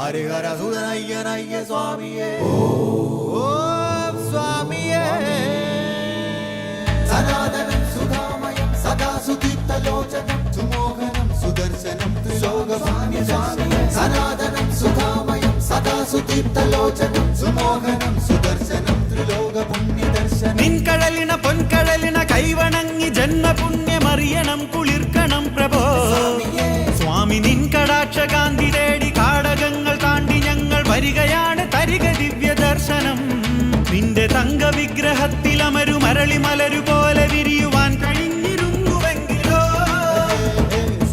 हरिहर सुदनय्य स्वामिये ओम स्वामिये सनातनं सुधामयं सदा सुदीप्तलोचनं सुमोहनं सुदर्शनं त्रिलोकपालनं स्वामिये सनातनं सुधामयं सदा सुदीप्तलोचनं सुमोहनं सुदर्शनं त्रिलोकपुण्यदर्शनं निन्कळलिन पोन्कळलिन कैवणंगि जन्म पुण्यमरियणं कुളിർക്കണം प्रभो स्वामी निन्कടാക്ഷകാന്തി തേടി കാടകങ്ങൾ താണ്ടി ഞങ്ങൾ വരികയാണ് തരിക ദിവ്യ ദർശനം നിന്റെ തങ്ക വിഗ്രഹത്തിൽ അമരു മരളി മലരു പോലെ വിരിയുവാൻ കഴിഞ്ഞിരുന്നുവെങ്കിലോ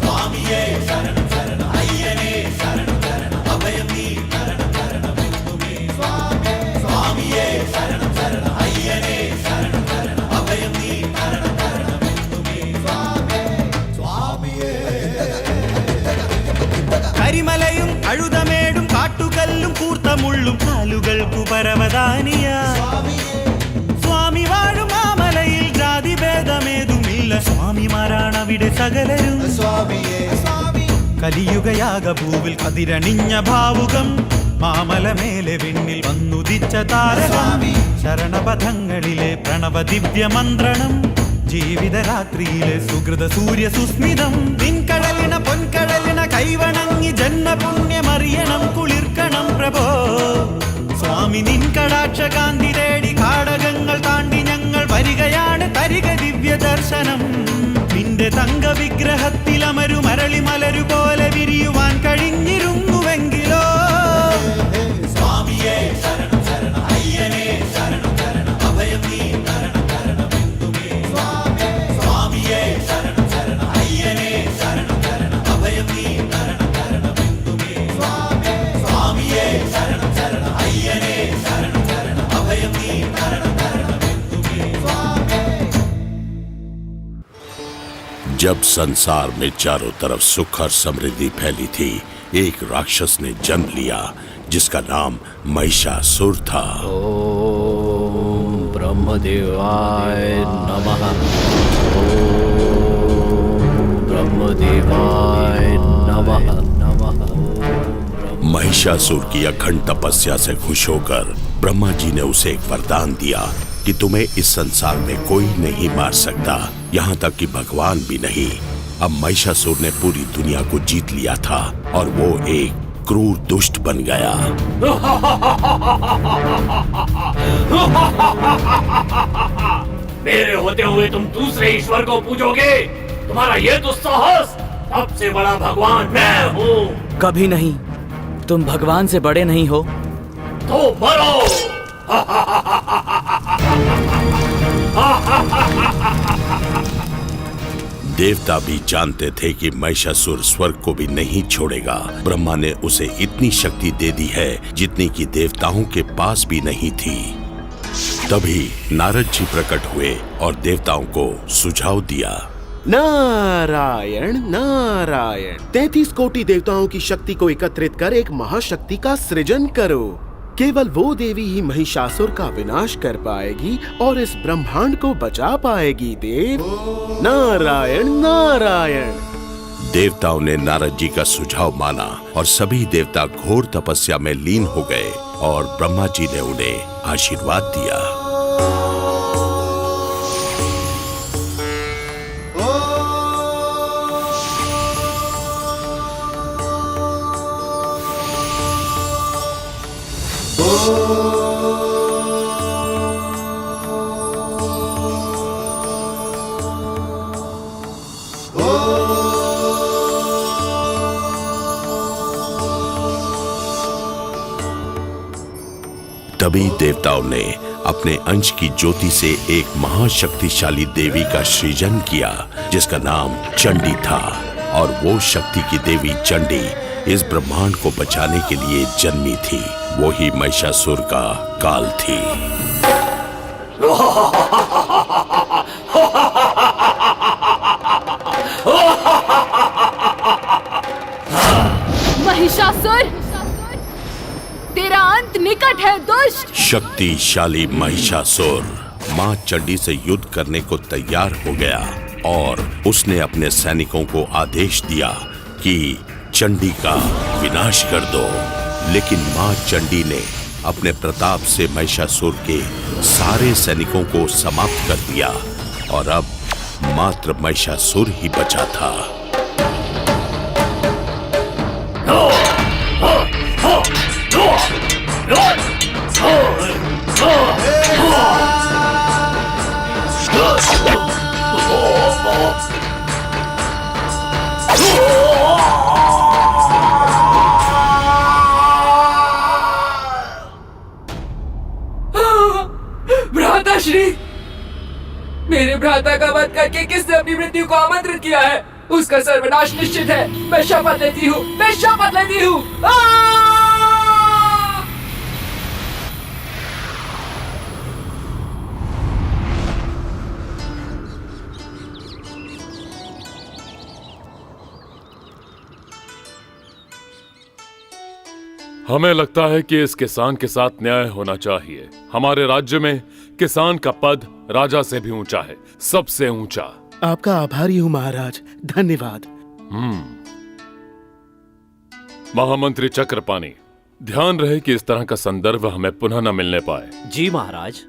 സ്വാമിയേ ശരണം ശരണം അയ്യനേ ശരണം ശരണം അഭയം നീ ശരണം ശരണമെന്നുമേ സ്വാമിയേ ശരണം ശരണം അയ്യനേ ശരണം ശരണം അഭയം നീ ശരണം ശരണമെന്നുമേ സ്വാമിയേ കരിമലയും അഴുതമേടും കാട്ടുകല്ലും കൂർത്തമുള്ളും കാലുകൾക്കു പരവതാനിയ സ്വാമി വാഴും ആ മലയിൽ ജാതിഭേദമേതുമില്ല സ്വാമിമാരാണവിടെ സകലരും കലിയുഗയാക ഭൂവിൽ കതിരണിഞ്ഞ ഭാവുകം മാമല മേലെ വിണ്ണിൽ വന്നുദിച്ച താരകം ശരണപഥങ്ങളിലെ പ്രണവ ദിവ്യ മന്ത്രണം ജീവിതരാത്രിയിലെ സുഹൃത സൂര്യ സുസ്മിതം നിൻകടലിന പൊൻകടലിന കൈവണങ്ങി ജന്മപുണ്യമറിയണം കുളിർക്കണം പ്രഭോ സ്വാമി നിൻകടാക്ഷകാന്തി തേടി കാടകങ്ങൾ താണ്ടി ഞങ്ങൾ വരികയാണ് തരിക ദിവ്യ ദർശനം നിന്റെ തങ്ക വിഗ്രഹത്തിൽ അമരു മരളി മലരു പോലെ വിരിയുവാൻ കഴിഞ്ഞിരുന്നുവെങ്കിലോ സ്വാമിയേ ശരണം ശരണം അയ്യനേ ശരണം ശരണം അഭയം നീ ശരണം ശരണമെന്നുമേ സ്വാമിയേ ശരണം ശരണം അയ്യനേ ശരണം ശരണം അഭയം നീ ശരണം ശരണമെന്നുമേ സ്വാമിയേ ശരണം ശരണം അയ്യനേ ശരണം ശരണം അഭയം നീ ശരണം ശരണമെന്നുമേ जब संसार में चारों तरफ सुख और समृद्धि फैली थी, एक राक्षस ने जन्म लिया जिसका नाम महिषासुर था। ओम ब्रह्मदेवाय नमः। ओम ब्रह्मदेवाय नमः नमः। महिषासुर की अखंड तपस्या से खुश होकर ब्रह्मा जी ने उसे एक वरदान दिया कि तुम्हें इस संसार में कोई नहीं मार सकता, यहाँ तक कि भगवान भी नहीं। अब महिषासुर ने पूरी दुनिया को जीत लिया था और वो एक क्रूर दुष्ट बन गया। मेरे होते हुए तुम दूसरे ईश्वर को पूजोगे? तुम्हारा ये तो साहस! सबसे बड़ा भगवान मैं हूँ। कभी नहीं, तुम भगवान से बड़े नहीं हो। तो मरो। देवता भी जानते थे कि महिषासुर स्वर्ग को भी नहीं छोड़ेगा। ब्रह्मा ने उसे इतनी शक्ति दे दी है जितनी कि देवताओं के पास भी नहीं थी। तभी नारद जी प्रकट हुए और देवताओं को सुझाव दिया। नारायण नारायण, 33 कोटि देवताओं की शक्ति को एकत्रित कर एक महाशक्ति का सृजन करो। केवल वो देवी ही महिषासुर का विनाश कर पाएगी और इस ब्रह्मांड को बचा पाएगी। देव नारायण नारायण। देवताओं ने नारद जी का सुझाव माना और सभी देवता घोर तपस्या में लीन हो गए और ब्रह्मा जी ने उन्हें आशीर्वाद दिया। तभी देवताओं ने अपने अंश की ज्योति से एक महाशक्तिशाली देवी का सृजन किया जिसका नाम चंडी था। और वो शक्ति की देवी चंडी इस ब्रह्मांड को बचाने के लिए जन्मी थी। वो ही महिषासुर का काल थी। महिषासुर, तेरा अंत निकट है दुष्ट। शक्तिशाली महिषासुर मां चंडी से युद्ध करने को तैयार हो गया और उसने अपने सैनिकों को आदेश दिया कि चंडी का विनाश कर दो। लेकिन मां चंडी ने अपने प्रताप से महिषासुर के सारे सैनिकों को समाप्त कर दिया और अब मात्र महिषासुर ही बचा था। भ्राताश्री, मेरे भ्राता का वध करके किसने अपनी मृत्यु को आमंत्रित किया है, उसका सर्वनाश निश्चित है। मैं शपथ लेती हूँ, मैं शपथ लेती हूँ। हमें लगता है कि इस किसान के साथ न्याय होना चाहिए। हमारे राज्य में किसान का पद राजा से भी ऊंचा है, सबसे ऊंचा। आपका आभारी हूँ महाराज, धन्यवाद। महामंत्री चक्रपाणी, ध्यान रहे कि इस तरह का संदर्भ हमें पुनः न मिलने पाए। जी महाराज।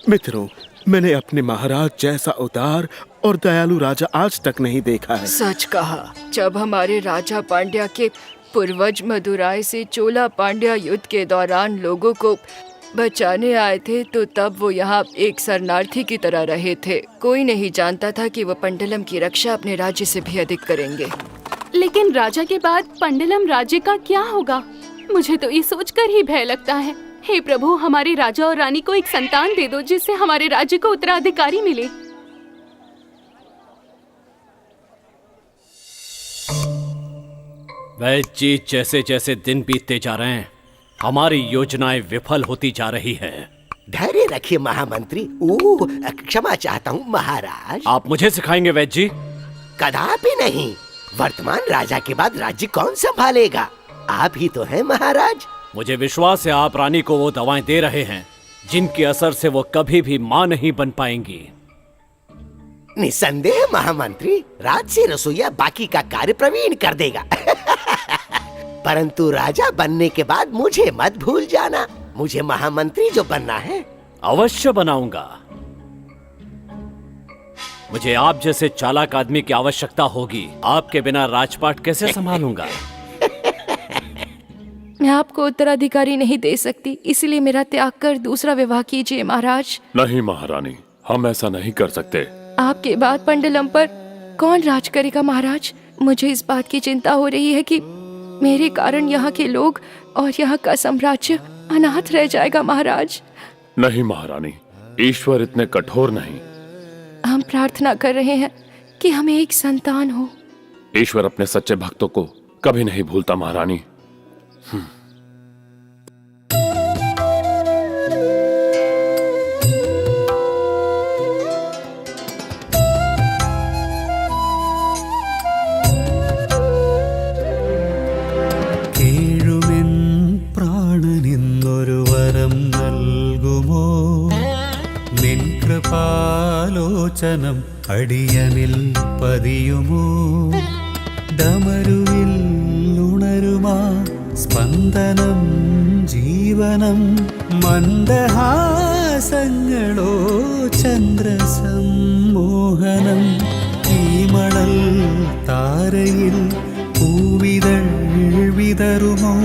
मित्रों, मैंने अपने महाराज जैसा उदार और दयालु राजा आज तक नहीं देखा है। सच कहा। जब हमारे राजा पांड्या के पूर्वज मदुराई से चोला पांड्या युद्ध के दौरान लोगों को बचाने आए थे, तो तब वो यहाँ एक शरणार्थी की तरह रहे थे। कोई नहीं जानता था कि वो पंडलम की रक्षा अपने राज्य से भी अधिक करेंगे। लेकिन राजा के बाद पंडलम राज्य का क्या होगा? मुझे तो ये सोचकर ही भय लगता है। हे प्रभु, हमारे राजा और रानी को एक संतान दे दो जिससे हमारे राज्य को उत्तराधिकारी मिले। वैद्य जी, जैसे जैसे दिन बीतते जा रहे हैं हमारी योजनाएं विफल होती जा रही हैं। धैर्य रखिए महामंत्री। क्षमा चाहता हूँ महाराज। आप मुझे सिखाएंगे वैद्य जी? कदापि नहीं। वर्तमान राजा के बाद राज्य कौन संभालेगा? आप ही तो हैं महाराज। मुझे विश्वास है आप रानी को वो दवाएं दे रहे हैं जिनके असर से वो कभी भी मां नहीं बन पाएंगी। निसंदेह महामंत्री, राज से रसोईया बाकी का कार्य प्रवीण कर देगा। परंतु राजा बनने के बाद मुझे मत भूल जाना। मुझे महामंत्री जो बनना है अवश्य बनाऊंगा। मुझे आप जैसे चालाक आदमी की आवश्यकता होगी। आपके बिना राजपाट कैसे संभालूंगा? मैं आपको उत्तराधिकारी नहीं दे सकती, इसलिए मेरा त्याग कर दूसरा विवाह कीजिए महाराज। नहीं महारानी, हम ऐसा नहीं कर सकते। आपके बाद पंडलम पर कौन राज करेगा महाराज? मुझे इस बात की चिंता हो रही है कि मेरे कारण यहाँ के लोग और यहाँ का साम्राज्य अनाथ रह जाएगा महाराज। नहीं महारानी, ईश्वर इतने कठोर नहीं। हम प्रार्थना कर रहे हैं कि हमें एक संतान हो। ईश्वर अपने सच्चे भक्तों को कभी नहीं भूलता महारानी। പ്രാണനിന്നൊരു വരം നൽകുമോ? നിൻ കൃപാലോചനം അടിയനിൽ പതിയുമോ? ഡമരുവിൽ ഉണരുമാ സ്പന്ദനം ജീവനം, മന്ദഹാസങ്ങളോ ചന്ദ്രസമ്മോഹനം. ഈ മണൽ താരയിൽ പൂവിതൾ വിതറുമോ?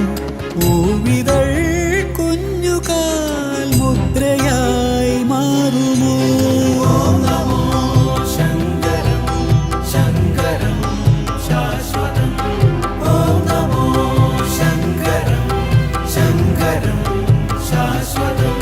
പൂവിതൾ കുഞ്ഞുകാൽ മുദ്രയായി മാറുമോ? ഓം നമോ ശങ്കരം ശങ്കരം ശാശ്വതം. ഓം നമോ ശങ്കരം ശങ്കരം ശാശ്വതം.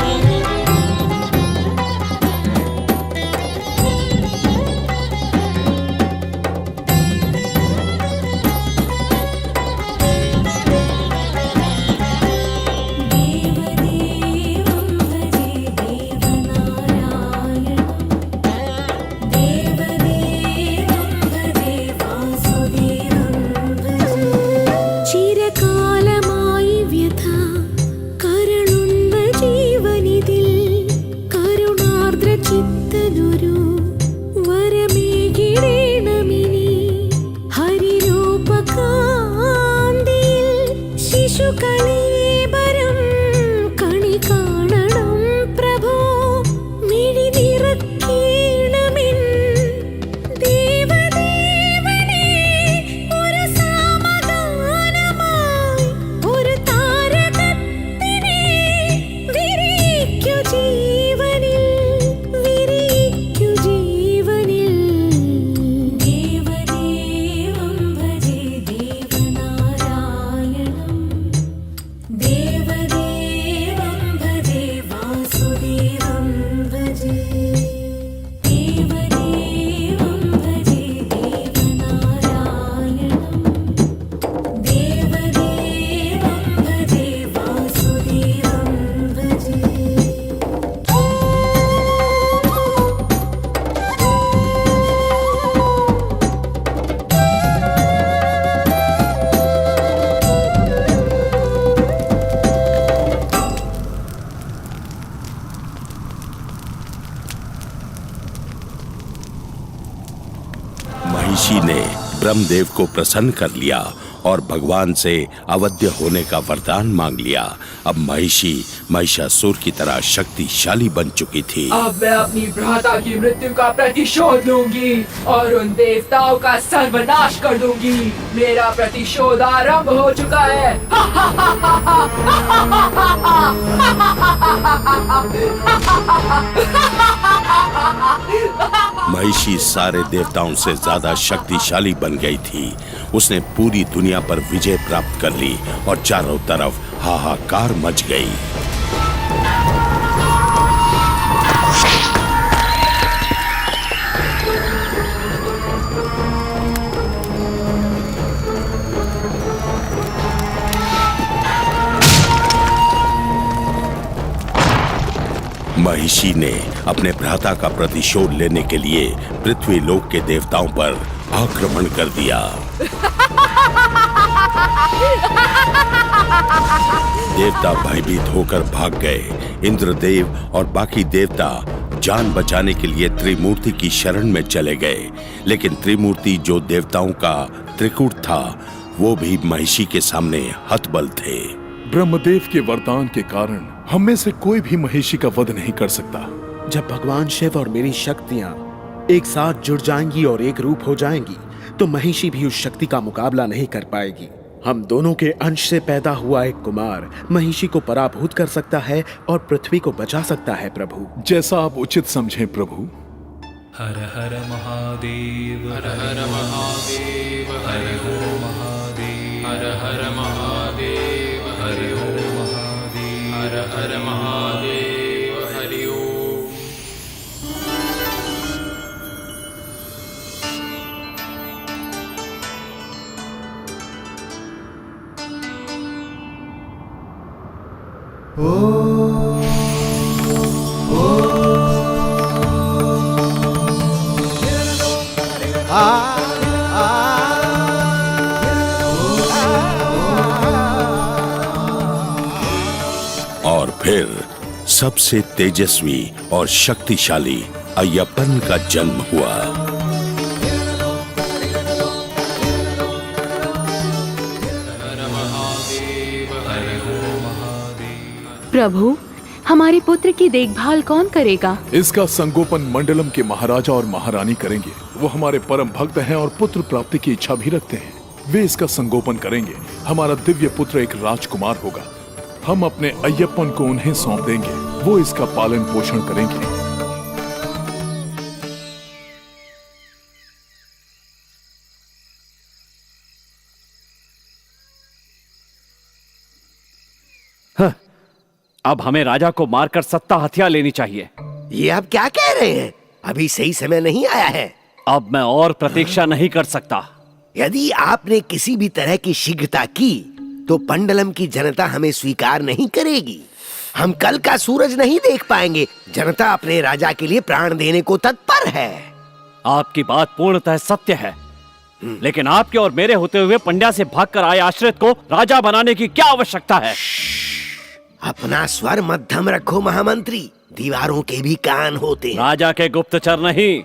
ब्रह्मदेव को प्रसन्न कर लिया और भगवान से अवध्य होने का वरदान मांग लिया। अब महिषी महिषासुर की तरह शक्तिशाली बन चुकी थी। अब मैं अपनी भ्राता की मृत्यु का प्रतिशोध लूंगी और उन देवताओं का सर्वनाश कर दूंगी। मेरा प्रतिशोध आरंभ हो चुका है। महिषी सारे देवताओं से ज्यादा शक्तिशाली बन गई थी। उसने पूरी दुनिया पर विजय प्राप्त कर ली और चारों तरफ हाहाकार मच गई। महिषी ने अपने भ्राता का प्रतिशोध लेने के लिए पृथ्वी लोक के देवताओं पर आक्रमण कर दिया। देवता भयभीत होकर भाग गए। इंद्रदेव और बाकी देवता जान बचाने के लिए त्रिमूर्ति की शरण में चले गए, लेकिन त्रिमूर्ति जो देवताओं का त्रिकूट था, वो भी महिषी के सामने हतबल थे। ब्रह्मदेव के वरदान के कारण हम में से कोई भी महिषी का वध नहीं कर सकता। जब भगवान शिव और मेरी शक्तियां एक साथ जुड़ जाएंगी और एक रूप हो जाएंगी, तो महिषी भी उस शक्ति का मुकाबला नहीं कर पाएगी। हम दोनों के अंश से पैदा हुआ एक कुमार महिषी को पराभूत कर सकता है और पृथ्वी को बचा सकता है। प्रभु, जैसा आप उचित समझें प्रभु। हर हर महादेव, हर हर महादेव, हर हर महादेव, हर हर महादेव, हरि ओम महादेव, हर हर महादेव, हरि ओम। और फिर सबसे तेजस्वी और शक्तिशाली अय्यप्पन का जन्म हुआ। प्रभु, हमारे पुत्र की देखभाल कौन करेगा? इसका संगोपन मंडलम के महाराजा और महारानी करेंगे। वो हमारे परम भक्त हैं और पुत्र प्राप्ति की इच्छा भी रखते हैं। वे इसका संगोपन करेंगे। हमारा दिव्य पुत्र एक राजकुमार होगा। हम अपने अय्यप्पन को उन्हें सौंप देंगे। वो इसका पालन पोषण करेंगे। अब हमें राजा को मारकर सत्ता हथिया लेनी चाहिए। ये आप क्या कह रहे हैं? अभी सही समय नहीं आया है। अब मैं और प्रतीक्षा नहीं कर सकता। यदि आपने किसी भी तरह की शीघ्रता की तो पंडलम की जनता हमें स्वीकार नहीं करेगी। हम कल का सूरज नहीं देख पाएंगे। जनता अपने राजा के लिए प्राण देने को तत्पर है। आपकी बात पूर्णतः सत्य है, लेकिन आपके और मेरे होते हुए पंड्या से भागकर आए आश्रित को राजा बनाने की क्या आवश्यकता है? अपना स्वर मध्यम रखो महामंत्री। दीवारों के भी कान होते हैं। राजा के गुप्तचर नहीं,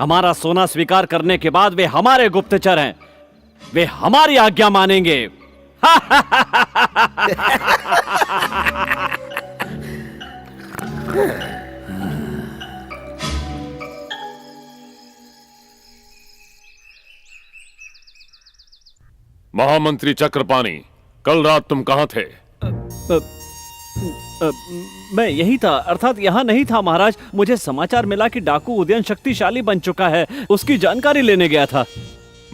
हमारा सोना स्वीकार करने के बाद वे हमारे गुप्तचर हैं। वे हमारी आज्ञा मानेंगे। महामंत्री चक्रपाणी, कल रात तुम कहाँ थे? मैं यही था, अर्थात यहाँ नहीं था महाराज। मुझे समाचार मिला कि डाकू उदयन शक्तिशाली बन चुका है। उसकी जानकारी लेने गया था।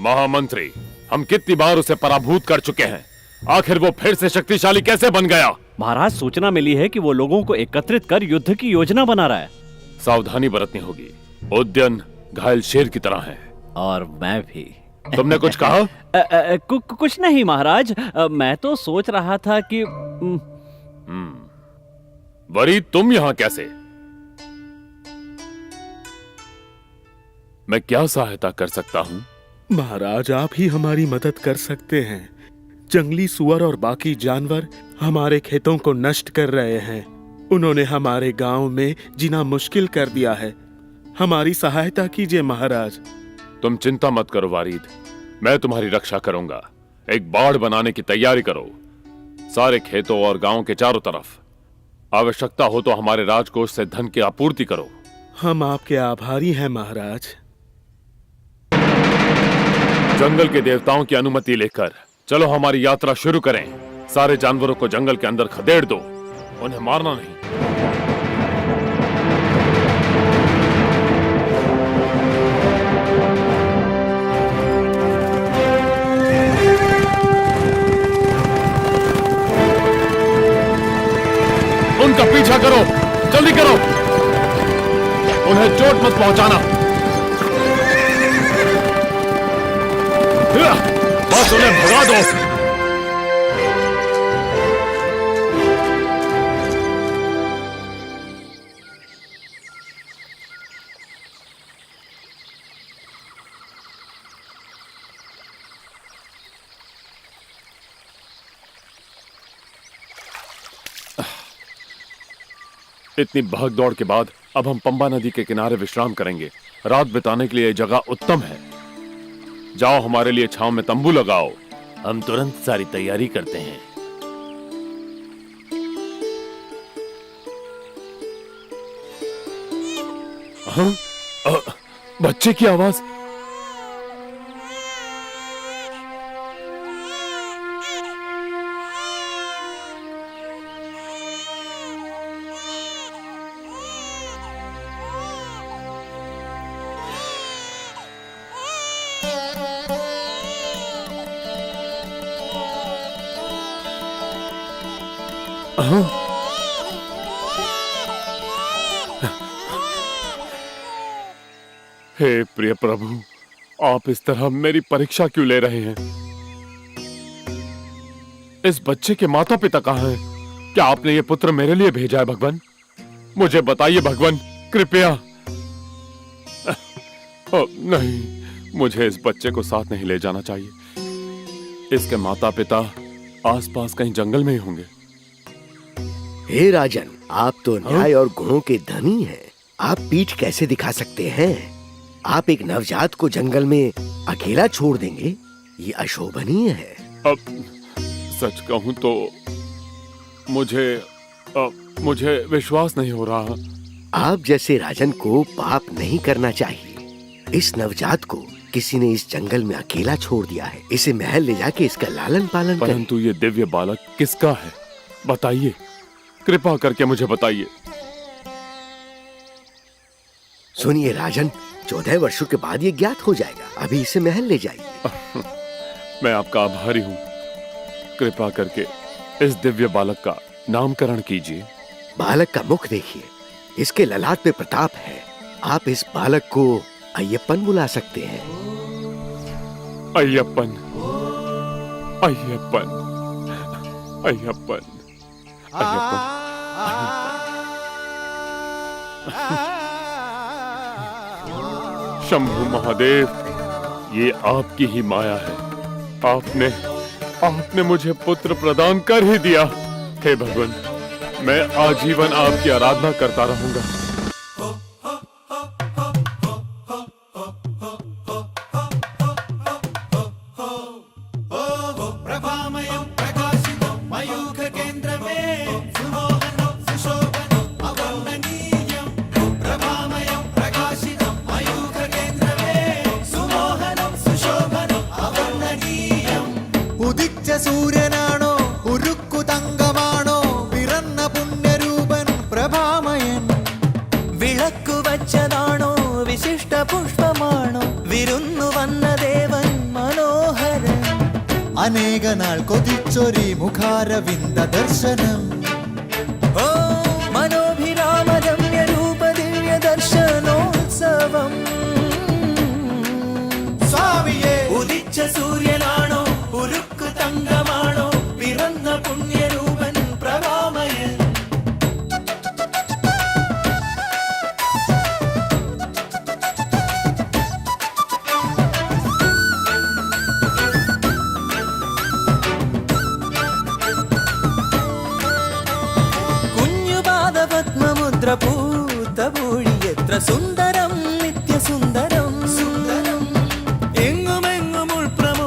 महामंत्री, हम कितनी बार उसे पराभूत कर चुके हैं, आखिर वो फिर से शक्तिशाली कैसे बन गया? महाराज, सूचना मिली है कि वो लोगों को एकत्रित कर युद्ध की योजना बना रहा है। सावधानी बरतनी होगी। उद्यन घायल शेर की तरह है। और मैं भी। तुमने कुछ कहा? कुछ नहीं महाराज। मैं तो सोच रहा था कि वरी, तुम यहाँ कैसे? मैं क्या सहायता कर सकता हूँ? महाराज, आप ही हमारी मदद कर सकते हैं। जंगली सुअर और बाकी जानवर हमारे खेतों को नष्ट कर रहे हैं। उन्होंने हमारे गांव में जीना मुश्किल कर दिया है। हमारी सहायता कीजिए महाराज। तुम चिंता मत करो वारिद, मैं तुम्हारी रक्षा करूंगा। एक बाड़ बनाने की तैयारी करो, सारे खेतों और गांव के चारों तरफ। आवश्यकता हो तो हमारे राजकोष से धन की आपूर्ति करो। हम आपके आभारी हैं महाराज। जंगल के देवताओं की अनुमति लेकर चलो हमारी यात्रा शुरू करें। सारे जानवरों को जंगल के अंदर खदेड़ दो, उन्हें मारना नहीं। उनका पीछा करो, जल्दी करो, उन्हें चोट मत पहुंचाना। बस उन्हें भगा दो। इतनी भाग दौड़ के बाद अब हम पंबा नदी के किनारे विश्राम करेंगे। रात बिताने के लिए यह जगह उत्तम है। जाओ, हमारे लिए छांव में तंबू लगाओ। हम तुरंत सारी तैयारी करते हैं। हाँ? बच्चे की आवाज। हे प्रिय प्रभु, आप इस तरह मेरी परीक्षा क्यों ले रहे हैं? इस बच्चे के माता पिता कहाँ हैं? क्या आपने ये पुत्र मेरे लिए भेजा है भगवान? मुझे बताइए भगवान, कृपया। नहीं, मुझे इस बच्चे को साथ नहीं ले जाना चाहिए। इसके माता पिता आसपास कहीं जंगल में ही होंगे। हे राजन, आप तो न्याय और गुणों के धनी हैं। आप पीठ कैसे दिखा सकते हैं? आप एक नवजात को जंगल में अकेला छोड़ देंगे? ये अशोभनीय है। अब सच कहूं तो मुझे विश्वास नहीं हो रहा। आप जैसे राजन को पाप नहीं करना चाहिए। इस नवजात को किसी ने इस जंगल में अकेला छोड़ दिया है। इसे महल ले जाके इसका लालन पालन करें। परंतु ये दिव्य बालक किसका है? बताइए, कृपा करके मुझे बताइए। सुनिए राजन, 14 वर्षों के बाद ये ज्ञात हो जाएगा। अभी इसे महल ले जाइए। मैं आपका आभारी हूँ। कृपा करके इस दिव्य बालक का नामकरण कीजिए। बालक का मुख देखिए, इसके ललाट पे प्रताप है। आप इस बालक को अय्यप्पन बुला सकते हैं। अय्यप्पन, अय्यप्पन, अय्यप्पन, अय्यप्पन। शंभु महादेव, ये आपकी ही माया है। आपने मुझे पुत्र प्रदान कर ही दिया। हे भगवान, मैं आजीवन आपकी आराधना करता रहूंगा। സൂര്യനാണോ ഉരുക്കു തങ്കമാണോ പിറന്ന പുണ്യരൂപൻ പ്രഭാമയൻ വിളക്കു വച്ചതാണോ വിശിഷ്ട പുഷ്പമാണോ വിരുന്നു വന്ന ദേവൻ മനോഹരൻ അനേക നാൾ കൊതിച്ചൊരി മുഖാരവിന്ദ ദർശനം ഓ മനോഭിരാമ രമ്യ രൂപ ദിവ്യ ദർശനോത്സവം സ്വാമിയേ ഉദിച്ച സൂര്യനാണോ ഉരുക്കു തങ്കമാണോ പിറന്ന പുണ്യരൂപൻ പ്രഭാമയൻ കുഞ്ഞുപാദ പത്മമുദ്ര പൂത്ത പൂഴി എത്ര സുന്ദരം നിത്യസുന്ദരം സുന്ദരം എങ്ങുമെങ്ങും ഉൾപ്രമ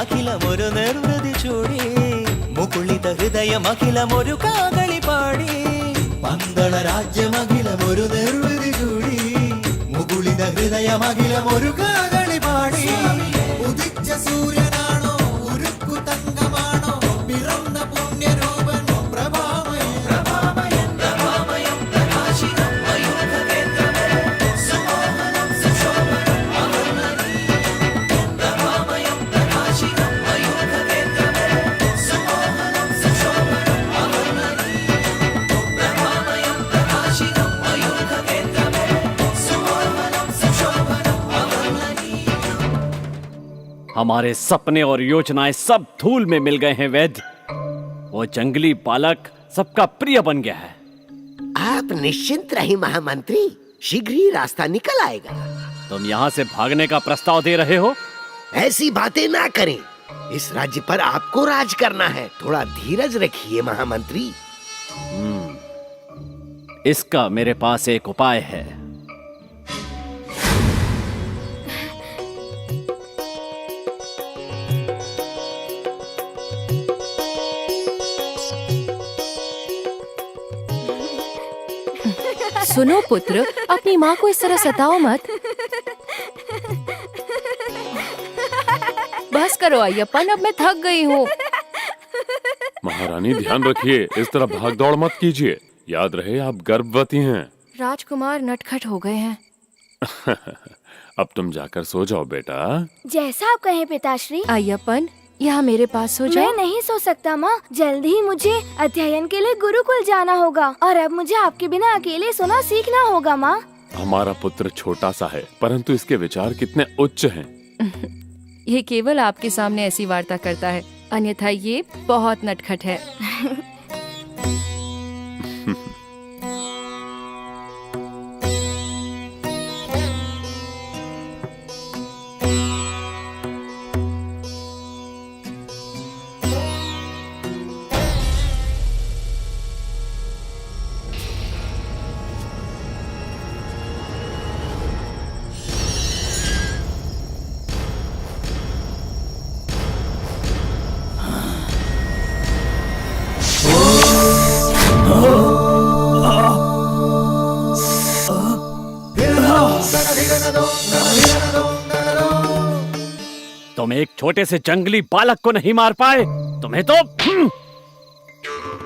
అఖిలమొరు నిర్వృతి చూడి ముకుళిత హృదయమఖిలమొరు కాగళి పాడి పందళ రాజ్యమఖిలమొరు నిర్వృతి చూడి ముకుళిత హృదయమఖిలమొరు కాగళి పాడి ഉദിച്ച സൂര്യനാണോ ഉരുക്കു തങ്കമാണോ പിറന്ന പുണ്യരൂപനോ പ്രഭാമയം പ്രഭാമയം പ്രഭാമയം പ്രകാശികം മയൂഖകേന്ദ്രമേ സുമോഹനം സുശോഭനം അവർണ്ണനീയം പ്രഭാമയം പ്രകാശികം മയൂഖകേന്ദ്രമേ സുമോഹനം സുശോഭനം അവർണ്ണനീയം പ്രഭാമയം പ്രകാശികം മയൂഖകേന്ദ്രമേ സുമോഹനം സുശോഭനം അവർണ്ണനീയം। हमारे सपने और योजनाएं सब धूल में मिल गए हैं वैद्य। वो जंगली बालक सबका प्रिय बन गया है। आप निश्चिंत रहिए महामंत्री, शीघ्र ही रास्ता निकल आएगा। तुम यहाँ से भागने का प्रस्ताव दे रहे हो? ऐसी बातें ना करें, इस राज्य पर आपको राज करना है। थोड़ा धीरज रखिए महामंत्री। इसका मेरे पास एक उपाय है। सुनो पुत्र, अपनी माँ को इस तरह सताओ मत। बस करो अय्यप्पन, अब मैं थक गई हूँ। महारानी ध्यान रखिए, इस तरह भाग दौड़ मत कीजिए। याद रहे आप गर्भवती हैं। राजकुमार नटखट हो गए हैं। अब तुम जाकर सो जाओ बेटा। जैसा आप कहें पिताश्री। अय्यप्पन, यहाँ मेरे पास सो जाओ। मैं नहीं सो सकता माँ, जल्द ही मुझे अध्ययन के लिए गुरुकुल जाना होगा और अब मुझे आपके बिना अकेले सोना सीखना होगा माँ। हमारा पुत्र छोटा सा है, परंतु इसके विचार कितने उच्च हैं। ये केवल आपके सामने ऐसी वार्ता करता है, अन्यथा ये बहुत नटखट है। तुम एक छोटे से जंगली बालक को नहीं मार पाए, तुम्हें तो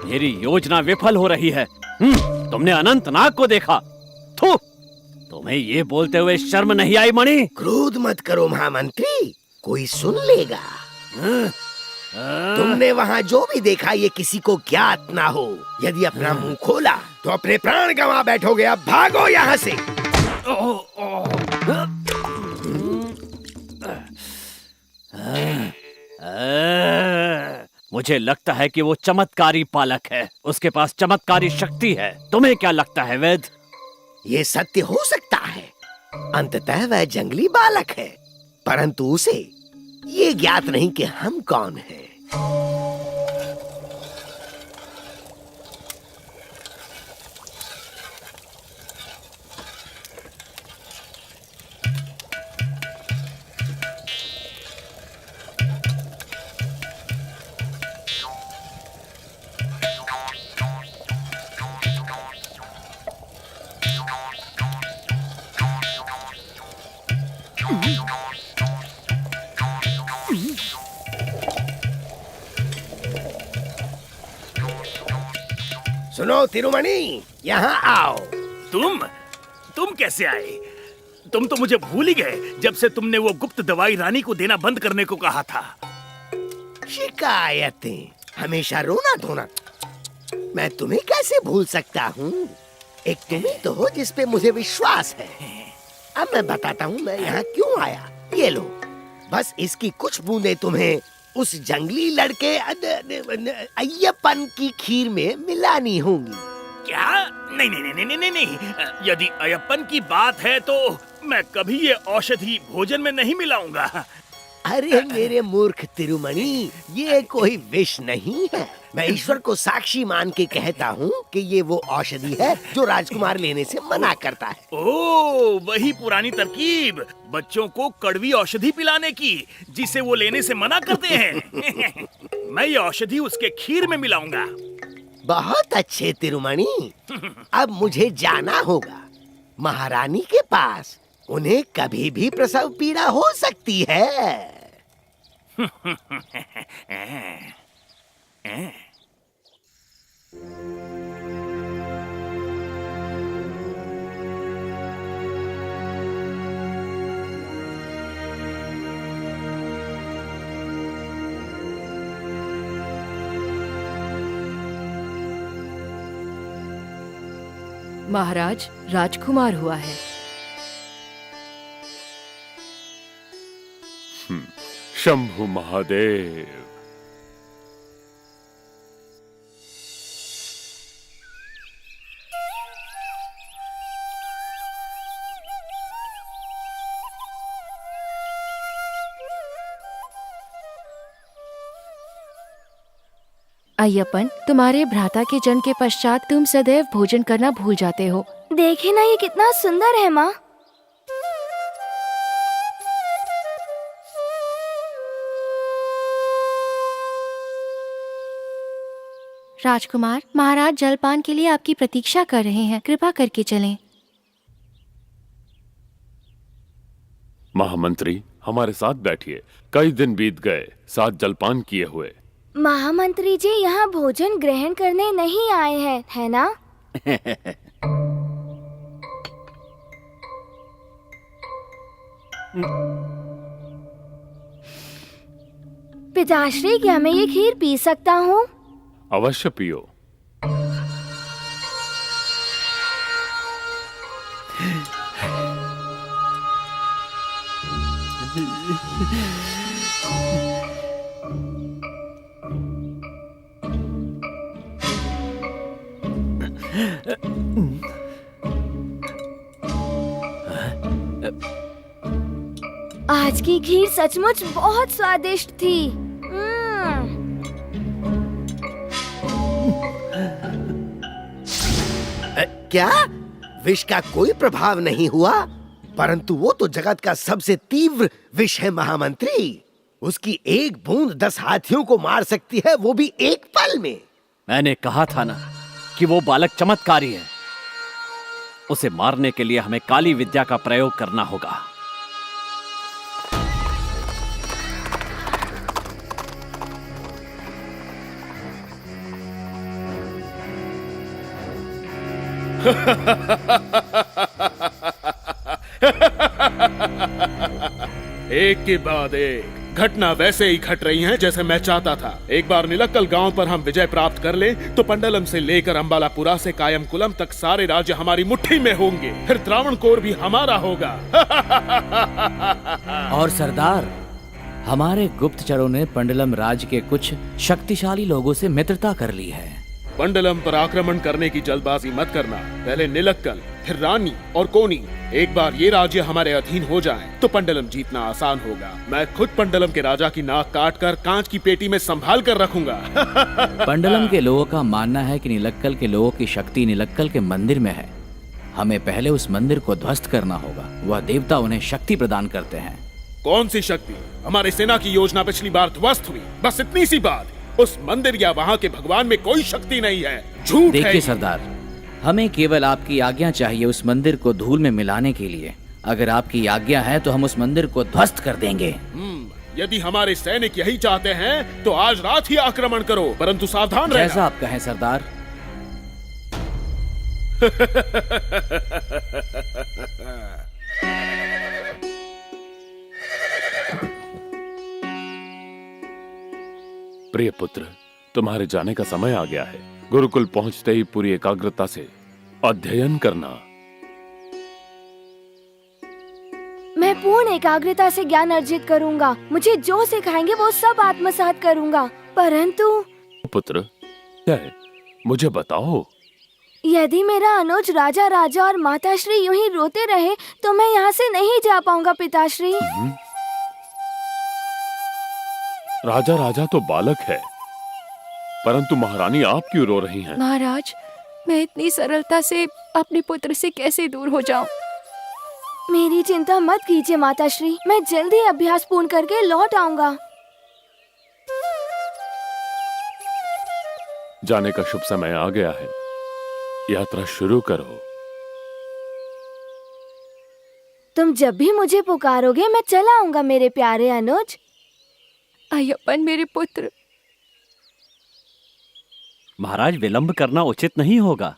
मेरी योजना विफल हो रही है। तुमने अनंतनाग को देखा, थू, तुम्हें ये बोलते हुए शर्म नहीं आई मणि? क्रोध मत करो महामंत्री, कोई सुन लेगा। तुमने वहाँ जो भी देखा ये किसी को ज्ञात ना हो। यदि अपना मुंह खोला तो अपने प्राण गंवा बैठोगे। अब भागो यहाँ से। मुझे लगता है कि वो चमत्कारी बालक है, उसके पास चमत्कारी शक्ति है। तुम्हें क्या लगता है वैद्य? ये सत्य हो सकता है, अंततः वह जंगली बालक है, परंतु उसे ये ज्ञात नहीं कि हम कौन हैं। सुनो तिरुमणि, यहाँ आओ। तुम कैसे आए? तुम तो मुझे भूल ही गए जब से तुमने वो गुप्त दवाई रानी को देना बंद करने को कहा था। शिकायतें, हमेशा रोना धोना। मैं तुम्हें कैसे भूल सकता हूँ? एक तुम ही तो हो जिस पे मुझे विश्वास है। अब मैं बताता हूँ मैं यहाँ क्यों आया। ये लो, बस इसकी कुछ बूंदे तुम्हें उस जंगली लड़के अय्यप्पन की खीर में मिलानी होंगी। क्या? नहीं। यदि अय्यप्पन की बात है तो मैं कभी ये औषधि भोजन में नहीं मिलाऊंगा। अरे मेरे मूर्ख तिरुमणि, ये कोई विष नहीं है। मैं ईश्वर को साक्षी मान के कहता हूँ कि ये वो औषधि है जो राजकुमार लेने से मना करता है। ओ, वही पुरानी तरकीब, बच्चों को कड़वी औषधि पिलाने की, जिसे वो लेने से मना करते हैं। मैं ये औषधि उसके खीर में मिलाऊंगा। बहुत अच्छे तिरुमणि, अब मुझे जाना होगा महारानी के पास। उन्हें कभी भी प्रसव पीड़ा हो सकती है। महाराज, राजकुमार हुआ है। शंभु महादेव। अय्यप्पन, तुम्हारे भ्राता के जन्म के पश्चात तुम सदैव भोजन करना भूल जाते हो। देखे ना, ये कितना सुंदर है माँ। राजकुमार, महाराज जलपान के लिए आपकी प्रतीक्षा कर रहे हैं, कृपा करके चलें। महामंत्री, हमारे साथ बैठिए। कई दिन बीत गए साथ जलपान किए हुए। महामंत्री जी यहाँ भोजन ग्रहण करने नहीं आए हैं, है ना? पिताश्री, क्या मैं ये खीर पी सकता हूँ? अवश्य पियो। आज की खीर सचमुच बहुत स्वादिष्ट थी। क्या विष का कोई प्रभाव नहीं हुआ? परंतु वो तो जगत का सबसे तीव्र विष है महामंत्री। उसकी एक बूंद 10 हाथियों को मार सकती है, वो भी एक पल में। मैंने कहा था ना कि वो बालक चमत्कारी है। उसे मारने के लिए हमें काली विद्या का प्रयोग करना होगा। एक के बाद एक घटना वैसे ही घट रही हैं जैसे मैं चाहता था। एक बार निलक्कल गांव पर हम विजय प्राप्त कर लें तो पंडलम से लेकर अंबालापुरा से कायमकुलम तक सारे राज्य हमारी मुट्ठी में होंगे। फिर त्रावणकोर भी हमारा होगा। और सरदार, हमारे गुप्तचरों ने पंडलम राज्य के कुछ शक्तिशाली लोगों से मित्रता कर ली है। पंडलम पर आक्रमण करने की जल्दबाजी मत करना। पहले निलक्कल, फिर रानी और कोनी। एक बार ये राज्य हमारे अधीन हो जाएं, तो पंडलम जीतना आसान होगा। मैं खुद पंडलम के राजा की नाक काटकर कांच की पेटी में संभाल कर रखूंगा। पंडलम के लोगों का मानना है कि निलक्कल के लोगों की शक्ति निलक्कल के मंदिर में है। हमें पहले उस मंदिर को ध्वस्त करना होगा। वह देवता उन्हें शक्ति प्रदान करते हैं। कौन सी शक्ति? हमारी सेना की योजना पिछली बार ध्वस्त हुई, बस इतनी सी बात। उस मंदिर या वहाँ के भगवान में कोई शक्ति नहीं है, झूठ है। देखिए सरदार, हमें केवल आपकी आज्ञा चाहिए उस मंदिर को धूल में मिलाने के लिए। अगर आपकी आज्ञा है तो हम उस मंदिर को ध्वस्त कर देंगे। यदि हमारे सैनिक यही चाहते हैं तो आज रात ही आक्रमण करो, परंतु सावधान रहना। जैसा आप कहें सरदार। प्रिय पुत्र, तुम्हारे जाने का समय आ गया है। गुरुकुल पहुंचते ही पूरी एकाग्रता से अध्ययन करना। मैं पूर्ण एकाग्रता से ज्ञान अर्जित करूंगा। मुझे जो सिखाएंगे वो सब आत्मसात करूंगा। परंतु पुत्र, क्या है? मुझे बताओ। यदि मेरा अनुज राजा और माताश्री यूं ही रोते रहे तो मैं यहाँ से नहीं जा पाऊंगा पिताश्री। राजा राजा तो बालक है, परंतु महारानी आप क्यों रो रही हैं? महाराज, मैं इतनी सरलता से अपने पुत्र से कैसे दूर हो जाऊं? मेरी चिंता मत कीजिए माताश्री, मैं जल्दी अभ्यास पूर्ण करके लौट आऊंगा। जाने का शुभ समय आ गया है, यात्रा शुरू करो। तुम जब भी मुझे पुकारोगे मैं चला आऊंगा मेरे प्यारे अनुज। अय्यप्पन मेरे पुत्र। महाराज, विलंब करना उचित नहीं होगा।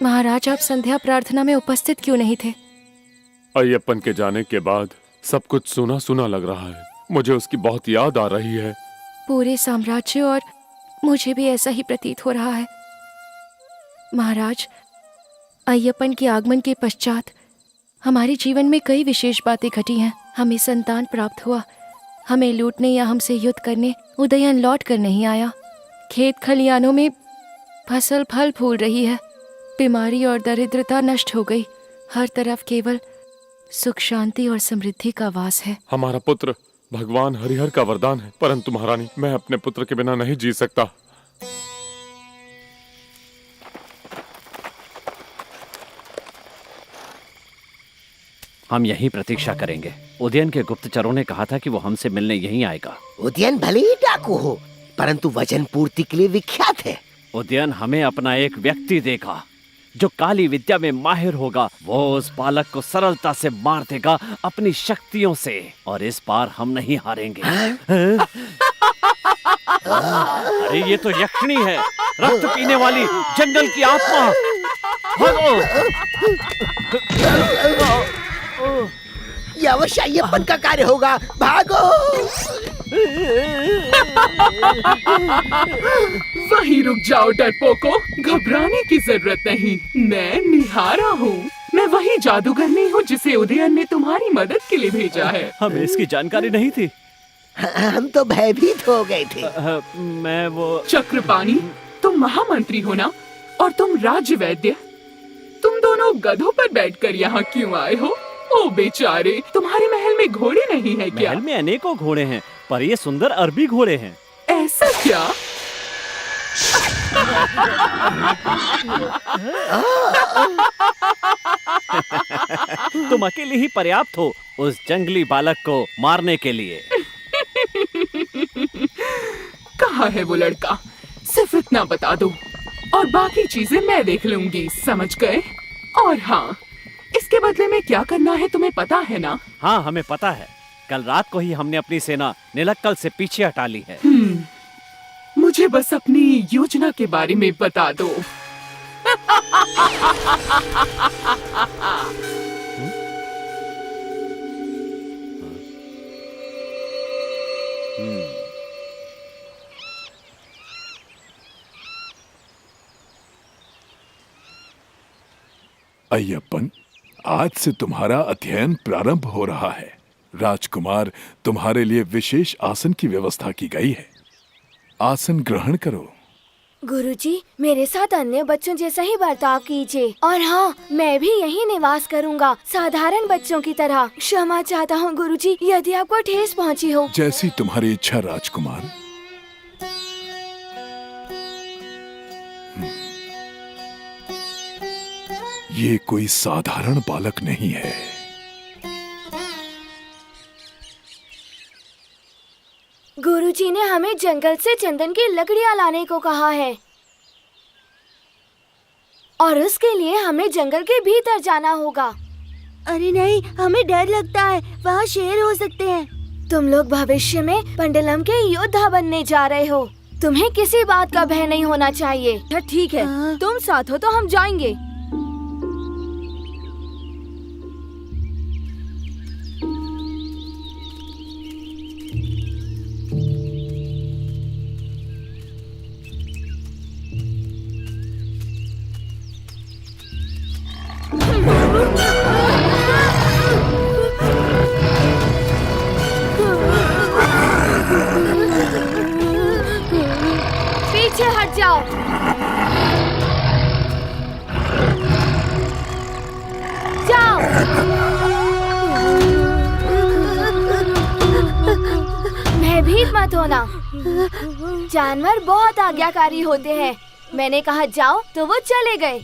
महाराज, आप संध्या प्रार्थना में उपस्थित क्यों नहीं थे? अय्यप्पन के जाने के बाद सब कुछ सुना सुना लग रहा है। मुझे उसकी बहुत याद आ रही है। पूरे साम्राज्य और मुझे भी ऐसा ही प्रतीत हो रहा है। महाराज, अय्यप्पन के आगमन के पश्चात हमारे जीवन में कई विशेष बातें घटी हैं। हमें संतान प्राप्त हुआ, हमें लूटने या हमसे युद्ध करने उदयन लौट कर नहीं आया। खेत खलियानों में फसल फल फूल रही है, बीमारी और दरिद्रता नष्ट हो गई। हर तरफ केवल सुख शांति और समृद्धि का वास है। हमारा पुत्र भगवान हरिहर का वरदान है, परंतु महारानी, मैं अपने पुत्र के बिना नहीं जी सकता। हम यहीं प्रतीक्षा करेंगे। उदयन के गुप्तचरों ने कहा था कि वो हमसे मिलने यहीं आएगा। उदयन भले ही डाकू हो, परंतु वचन पूर्ति के लिए विख्यात है। उदयन हमें अपना एक व्यक्ति देगा जो काली विद्या में माहिर होगा। वो उस बालक को सरलता से मार देगा अपनी शक्तियों से, और इस बार हम नहीं हारेंगे। अरे ये तो यक्षिणी है, रक्त पीने वाली जंगल की आत्मा। भागो! ये अवश्य अय्यप्पन का कार्य होगा, भागो! वहीं रुक जाओ डरपोको, घबराने की जरूरत नहीं। मैं निहारा हूँ, मैं वही जादूगरनी हूँ जिसे उदयन ने तुम्हारी मदद के लिए भेजा है। हमें इसकी जानकारी नहीं थी। हम तो भयभीत हो गए थे। मैं वो चक्रपाणी, तुम महामंत्री हो ना, और तुम राज्य वैद्य। तुम दोनों गधों पर बैठकर यहाँ क्यों आए हो? ओ बेचारे, तुम्हारे महल में घोड़े नहीं है क्या? महल में अनेकों घोड़े हैं, पर ये सुंदर अरबी घोड़े हैं। ऐसा क्या? तुम अकेले ही पर्याप्त हो उस जंगली बालक को मारने के लिए। कहाँ है वो लड़का? सिर्फ इतना बता दो और बाकी चीजें मैं देख लूंगी, समझ गए? और हाँ, इसके बदले में क्या करना है तुम्हें पता है ना? हाँ, हमें पता है। कल रात को ही हमने अपनी सेना निलक्कल से पीछे हटा ली है। मुझे बस अपनी योजना के बारे में बता दो। अय्यप्पन, आज से तुम्हारा अध्ययन प्रारंभ हो रहा है। राजकुमार, तुम्हारे लिए विशेष आसन की व्यवस्था की गई है। आसन ग्रहण करो। गुरुजी, मेरे साथ अन्य बच्चों जैसा ही बर्ताव कीजिए। और हाँ, मैं भी यहीं निवास करूँगा, साधारण बच्चों की तरह। क्षमा चाहता हूँ गुरुजी, यदि आपको ठेस पहुँची हो। जैसी तुम्हारी इच्छा राजकुमार। ये कोई साधारण बालक नहीं है। गुरुजी ने हमें जंगल से चंदन की लकड़ियाँ लाने को कहा है, और उसके लिए हमें जंगल के भीतर जाना होगा। अरे नहीं, हमें डर लगता है, वहाँ शेर हो सकते हैं। तुम लोग भविष्य में पंडलम के योद्धा बनने जा रहे हो। तुम्हें किसी बात का भय नहीं होना चाहिए। ठीक है, तुम साथ हो तो हम जाएंगे। पीछे हट जाओ। जाओ। भयभीत मत होना। जानवर बहुत आज्ञाकारी होते हैं। मैंने कहा जाओ तो वो चले गए।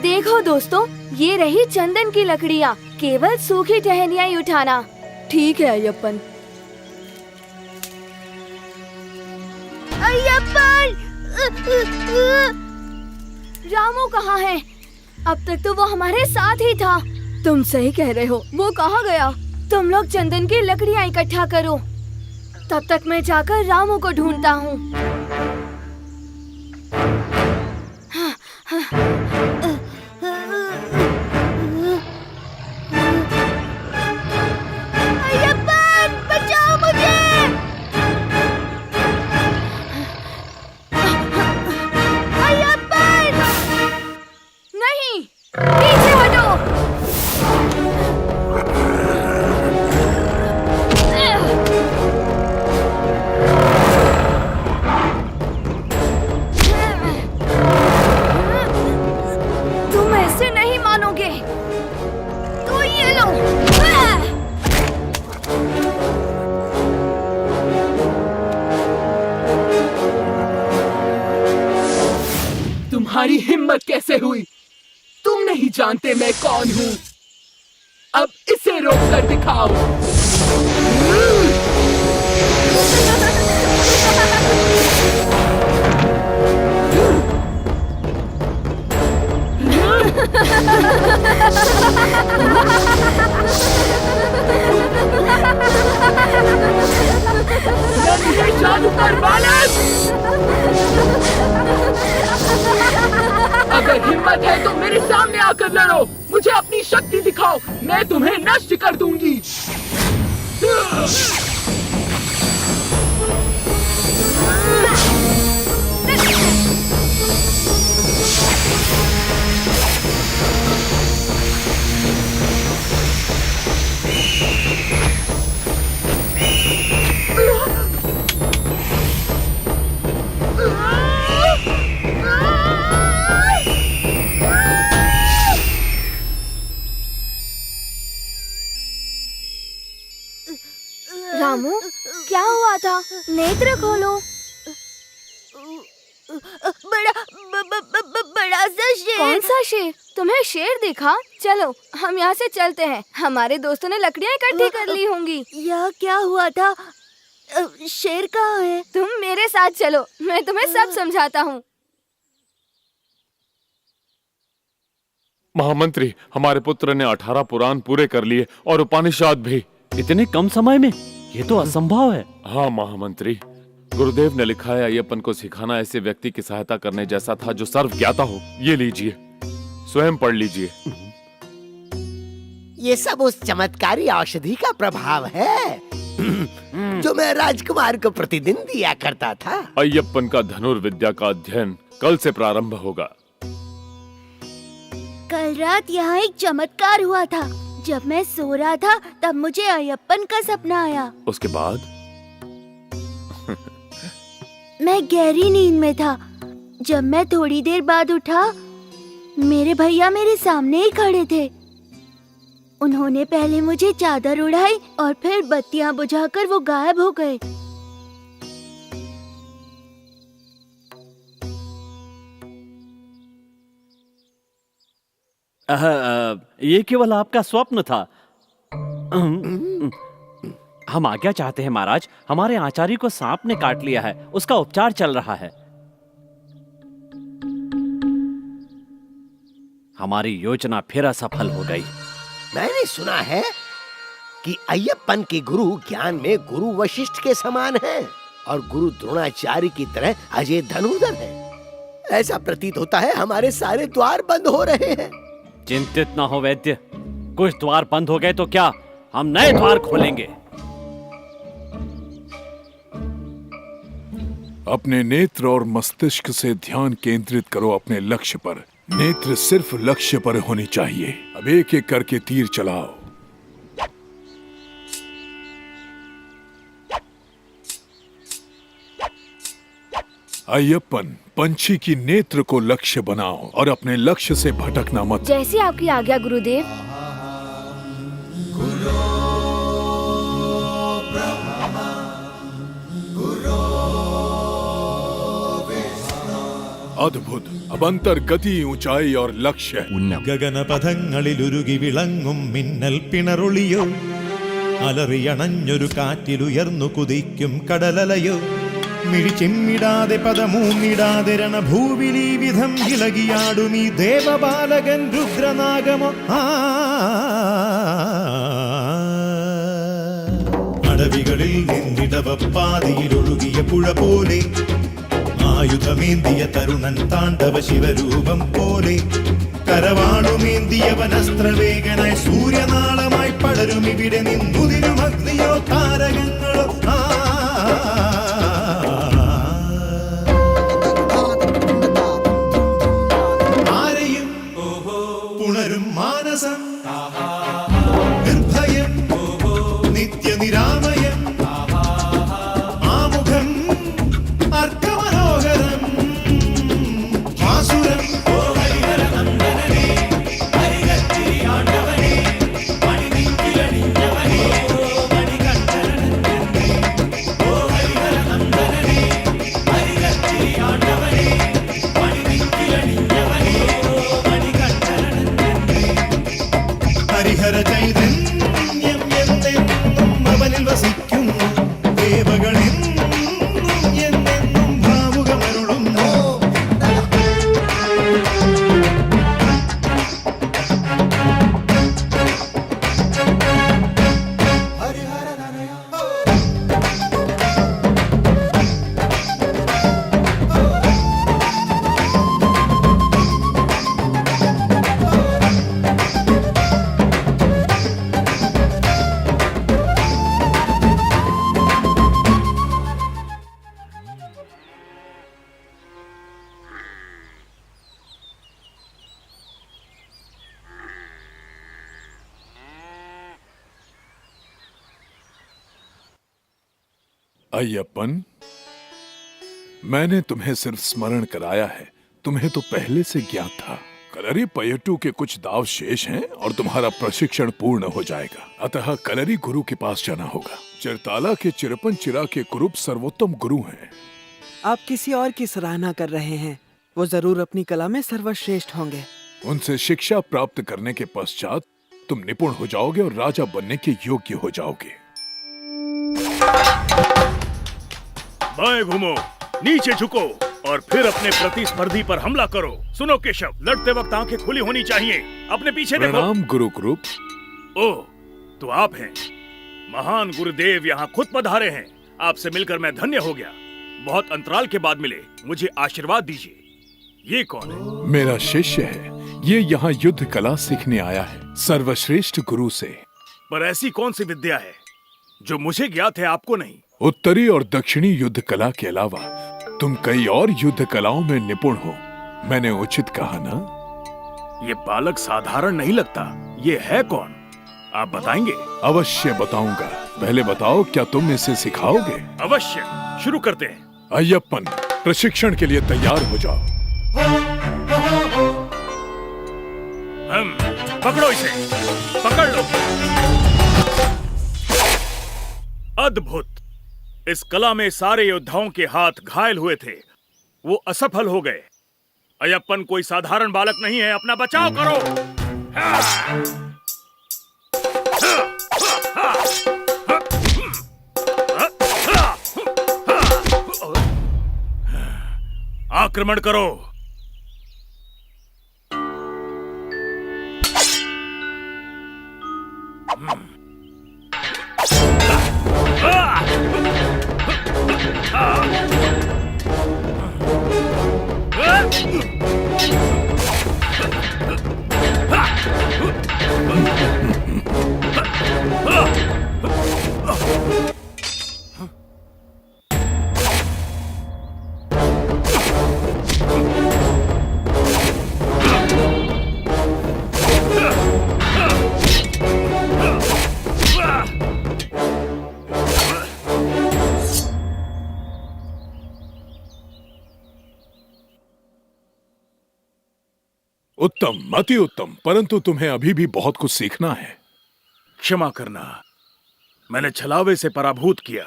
देखो दोस्तों, ये रही चंदन की लकड़ियाँ। केवल सूखी टहनियाँ ही उठाना। ठीक है अय्यप्पन। अय्यप्पन! रामू कहाँ है? अब तक तो वो हमारे साथ ही था। तुम सही कह रहे हो, वो कहाँ गया? तुम लोग चंदन की लकड़ियाँ इकट्ठा करो। तब तक मैं जाकर रामू को ढूंढता हूँ। अय्यप्पन, बचाओ मुझे! अय्यप्पन! नहीं, पीछे हटो। तुम ऐसे नहीं मानोगे। तो ये लो। तुम्हारी हिम्मत कैसे हुई? तुम नहीं जानते मैं कौन हूँ। अब इसे रोक कर दिखाओ। जादूगर बालक! अगर हिम्मत है तो मेरे सामने आकर लड़ो। मुझे अपनी शक्ति दिखाओ, मैं तुम्हें नष्ट कर दूंगी। रामू, क्या हुआ था? नेत्र खोलो। बड़ा सा शेर। कौन सा शेर? तुम्हें शेर दिखा? चलो हम यहाँ से चलते हैं। हमारे दोस्तों ने लकड़ियाँ इकट्ठी कर ली होंगी। यह क्या हुआ था? शेर कहाँ है? तुम मेरे साथ चलो, मैं तुम्हें सब समझाता हूँ। महामंत्री, हमारे पुत्र ने 18 पुराण पूरे कर लिए और उपनिषद भी। इतने कम समय में? ये तो असंभव है। हाँ महामंत्री, गुरुदेव ने लिखा है अय्यप्पन को सिखाना ऐसे व्यक्ति की सहायता करने जैसा था जो सर्व ज्ञाता हो। ये लीजिए, स्वयं पढ़ लीजिए। ये सब उस चमत्कारी औषधि का प्रभाव है जो मैं राजकुमार को प्रतिदिन दिया करता था। अय्यप्पन का धनुर्विद्या का अध्ययन कल से प्रारंभ होगा। कल रात यहाँ एक चमत्कार हुआ था। जब मैं सो रहा था तब मुझे अय्यप्पन का सपना आया। उसके बाद मैं गहरी नींद में था। जब मैं थोड़ी देर बाद उठा, मेरे भैया मेरे सामने ही खड़े थे। उन्होंने पहले मुझे चादर उड़ाई और फिर बत्तियां बुझाकर वो गायब हो गए। ये केवल आपका स्वप्न था। हम आज्ञा चाहते हैं महाराज। हमारे आचार्य को सांप ने काट लिया है, उसका उपचार चल रहा है। हमारी योजना फिर असफल हो गई। मैंने सुना है कि अय्यप्पन के गुरु ज्ञान में गुरु वशिष्ठ के समान हैं और गुरु द्रोणाचार्य की तरह अजय धनुर्धर हैं। ऐसा प्रतीत होता है हमारे सारे द्वार बंद हो रहे हैं। चिंतित ना हो वैद्य, कुछ द्वार बंद हो गए तो क्या, हम नए द्वार खोलेंगे। अपने नेत्र और मस्तिष्क से ध्यान केंद्रित करो अपने लक्ष्य पर। नेत्र सिर्फ लक्ष्य पर होनी चाहिए। अब एक एक करके तीर चलाओ। अय्यप्पन, पंछी की नेत्र को लक्ष्य बनाओ और अपने लक्ष्य से भटकना मत। जैसी आपकी आज्ञा गुरुदेव। अद्भुत। अब अंतर गति, ऊंचाई और लक्ष्य। ഗഗനപഥങ്ങളിലുരുകി വിളങ്ങും മിന്നൽ പിണറുളിയോ, അലറിയണഞ്ഞൊരു കാറ്റിലുയർന്നു കുതിക്കും കടലലയോ, മിഴിച്ചിമ്മിടാതെ പദമൂന്നിടാതെ രണഭൂവിലീ വിധം ഇളകിയാടും ഈ ദേവബാലകൻ രുദ്രനാഗമോ. അടവികളിൽ നിന്നിടവപ്പാതിയിലൊഴുകിയ പുഴ പോലെ, ആയുധമേന്തിയ തരുണൻ താണ്ഡവ ശിവരൂപം പോലെ, കരവാളുമേന്തിയവനസ്ത്രവേഗനായി സൂര്യനാളമായി പടരും ഇവിടെ നിന്നുതിരും അഗ്നിയോ താരകങ്ങളോ. ആരെയും പുണരും മാനസം, നിർഭയം നിത്യനിരാമയം, ആമുഖം അർക്കമനോഹരം, ആസുരം ഹരിഹര ചൈതന്യം എന്നെന്നും അവനിൽ വസിക്കുന്നു, ദേവകളെന്നും എന്നെന്നും ഭാവുകമരുളുന്നു. अय्यप्पन, मैंने तुम्हें सिर्फ स्मरण कराया है, तुम्हें तो पहले से ज्ञात था। कलरी पयट्टू के कुछ दाव शेष हैं और तुम्हारा प्रशिक्षण पूर्ण हो जाएगा। अतः कलरी गुरु के पास जाना होगा। चिरताला के चिरपन चिरा के कुरूप सर्वोत्तम गुरु हैं। आप किसी और की सराहना कर रहे हैं, वो जरूर अपनी कला में सर्वश्रेष्ठ होंगे। उनसे शिक्षा प्राप्त करने के पश्चात तुम निपुण हो जाओगे और राजा बनने के योग्य हो जाओगे। बाएं घूमो, नीचे झुको और फिर अपने प्रतिस्पर्धी पर हमला करो। सुनो केशव, लड़ते वक्त आंखें खुली होनी चाहिए। अपने पीछे देखो। प्रणाम गुरु कुरूप। ओह, तो आप हैं। महान गुरुदेव यहाँ खुद पधारे हैं। आपसे मिलकर मैं धन्य हो गया। बहुत अंतराल के बाद मिले, मुझे आशीर्वाद दीजिए। ये कौन है? मेरा शिष्य है। ये यहाँ युद्ध कला सीखने आया है, सर्वश्रेष्ठ गुरु से। पर ऐसी कौन सी विद्या है जो मुझे ज्ञात है, आपको नहीं? उत्तरी और दक्षिणी युद्ध कला के अलावा तुम कई और युद्ध कलाओं में निपुण हो। मैंने उचित कहा ना? ये बालक साधारण नहीं लगता। ये है कौन, आप बताएंगे? अवश्य बताऊंगा। पहले बताओ, क्या तुम इसे सिखाओगे? अवश्य, शुरू करते हैं। अय्यप्पन, प्रशिक्षण के लिए तैयार हो जाओ। पकड़ो इसे, पकड़ लो। अद्भुत। इस कला में सारे योद्धाओं के हाथ घायल हुए थे, वो असफल हो गए। अय्यप्पन कोई साधारण बालक नहीं है, अपना बचाव करो। आक्रमण करो। उत्तम, अति उत्तम, परंतु तुम्हें अभी भी बहुत कुछ सीखना है। क्षमा करना, मैंने छलावे से पराभूत किया।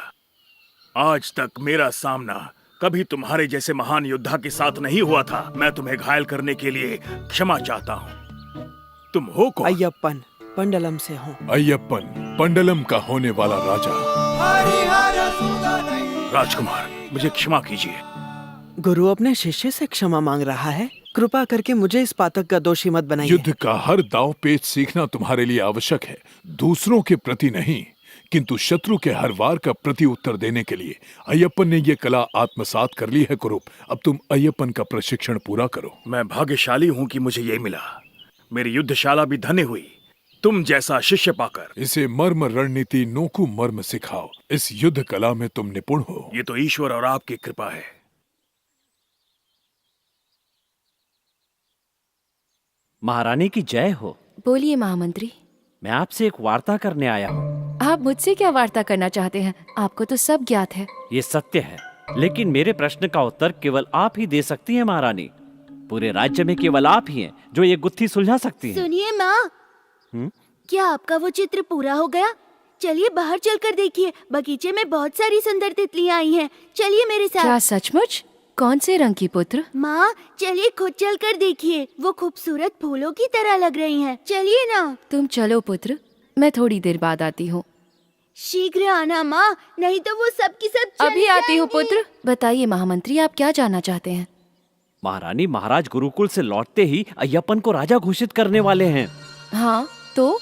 आज तक मेरा सामना कभी तुम्हारे जैसे महान योद्धा के साथ नहीं हुआ था। मैं तुम्हें घायल करने के लिए क्षमा चाहता हूँ। तुम हो कौन? अय्यप्पन, पंडलम से हूँ। अय्यप्पन, पंडलम का होने वाला राजा। राजकुमार, मुझे क्षमा कीजिए। गुरु अपने शिष्य से क्षमा मांग रहा है। कृपा करके मुझे इस पातक का दोषी मत बनाइए। युद्ध का हर दांव पेच सीखना तुम्हारे लिए आवश्यक है, दूसरों के प्रति नहीं, किंतु शत्रु के हर वार का प्रति उत्तर देने के लिए। अय्यप्पन ने ये कला आत्मसात कर ली है कुरूप। अब तुम अय्यप्पन का प्रशिक्षण पूरा करो। मैं भाग्यशाली हूँ कि मुझे ये मिला। मेरी युद्धशाला भी धन्य हुई तुम जैसा शिष्य पाकर। इसे मर्म रणनीति नोकु मर्म सिखाओ। इस युद्ध कला में तुम निपुण हो। ये तो ईश्वर और आपकी कृपा है। महारानी की जय हो। बोलिए महामंत्री। मैं आपसे एक वार्ता करने आया हूँ। आप मुझसे क्या वार्ता करना चाहते हैं? आपको तो सब ज्ञात है। ये सत्य है, लेकिन मेरे प्रश्न का उत्तर केवल आप ही दे सकती हैं महारानी। पूरे राज्य में केवल आप ही हैं जो ये गुत्थी सुलझा सकती हैं। सुनिए माँ, क्या आपका वो चित्र पूरा हो गया? चलिए बाहर चलकर देखिए, बगीचे में बहुत सारी सुंदर तितलियाँ आई हैं। चलिए मेरे साथ। क्या सचमुच? कौन से रंग की पुत्र? माँ चलिए खुद चलकर देखिए, वो खूबसूरत फूलों की तरह लग रही हैं। चलिए ना। तुम चलो पुत्र, मैं थोड़ी देर बाद आती हूँ। शीघ्र आना माँ, नहीं तो वो सब की सब अभी आती हूँ पुत्र। बताइए महामंत्री, आप क्या जानना चाहते हैं? महारानी, महाराज गुरुकुल से लौटते ही अय्यप्पन को राजा घोषित करने वाले हैं। हाँ तो?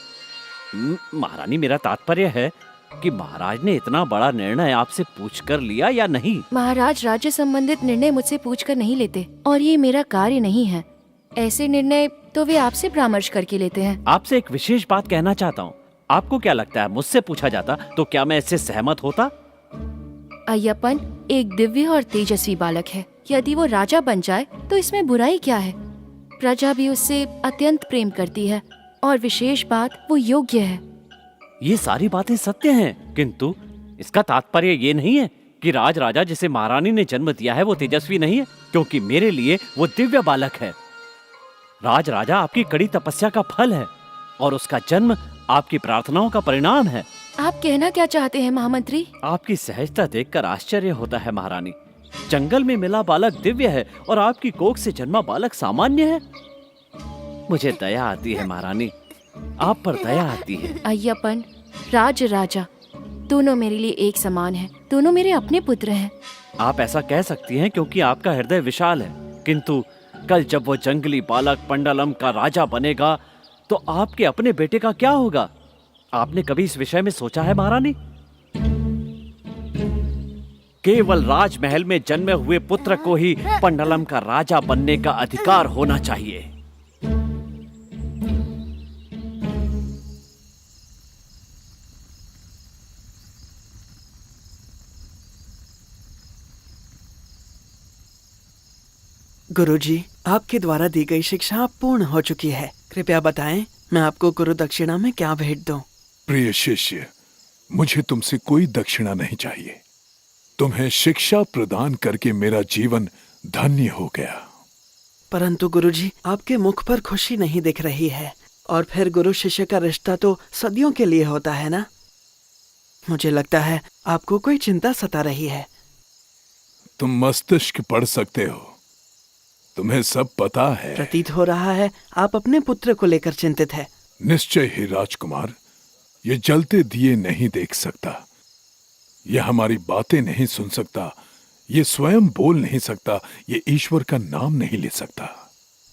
महारानी, मेरा तात्पर्य है कि महाराज ने इतना बड़ा निर्णय आपसे पूछ कर लिया या नहीं? महाराज राज्य संबंधित निर्णय मुझसे पूछकर नहीं लेते, और ये मेरा कार्य नहीं है। ऐसे निर्णय तो वे आपसे परामर्श करके लेते हैं। आपसे एक विशेष बात कहना चाहता हूँ। आपको क्या लगता है, मुझसे पूछा जाता तो क्या मैं इससे सहमत होता? अय्यप्पन एक दिव्य और तेजस्वी बालक है। यदि वो राजा बन जाए तो इसमें बुराई क्या है? प्रजा भी उससे अत्यंत प्रेम करती है, और विशेष बात वो योग्य है। ये सारी बातें सत्य हैं, किंतु इसका तात्पर्य ये नहीं है कि राज राजा जिसे महारानी ने जन्म दिया है वो तेजस्वी नहीं है, क्योंकि मेरे लिए वो दिव्य बालक है। राज राजा आपकी कड़ी तपस्या का फल है, और उसका जन्म आपकी प्रार्थनाओं का परिणाम है। आप कहना क्या चाहते हैं महामंत्री? आपकी सहजता देखकर आश्चर्य होता है महारानी। जंगल में मिला बालक दिव्य है और आपकी कोख से जन्मा बालक सामान्य है। मुझे दया आती है महारानी, आप पर दया आती है। अय्यप्पन, राज राजा दोनों मेरे लिए एक समान हैं। दोनों मेरे अपने पुत्र हैं। आप ऐसा कह सकती हैं क्योंकि आपका हृदय विशाल है, किंतु कल जब वो जंगली बालक पंडलम का राजा बनेगा तो आपके अपने बेटे का क्या होगा? आपने कभी इस विषय में सोचा है महारानी? केवल राजमहल में जन्मे हुए पुत्र को ही पंडलम का राजा बनने का अधिकार होना चाहिए। गुरुजी, आपके द्वारा दी गई शिक्षा पूर्ण हो चुकी है। कृपया बताएं, मैं आपको गुरु दक्षिणा में क्या भेंट दूं? प्रिय शिष्य, मुझे तुमसे कोई दक्षिणा नहीं चाहिए। तुम्हें शिक्षा प्रदान करके मेरा जीवन धन्य हो गया। परंतु गुरुजी, आपके मुख पर खुशी नहीं दिख रही है। और फिर गुरु शिष्य का रिश्ता तो सदियों के लिए होता है ना? मुझे लगता है आपको कोई चिंता सता रही है। तुम मस्तिष्क पढ़ सकते हो, तुम्हें सब पता है। प्रतीत हो रहा है आप अपने पुत्र को लेकर चिंतित है। निश्चय ही राजकुमार, ये जलते दिए नहीं देख सकता, ये हमारी बातें नहीं सुन सकता, ये स्वयं बोल नहीं सकता, ये ईश्वर का नाम नहीं ले सकता।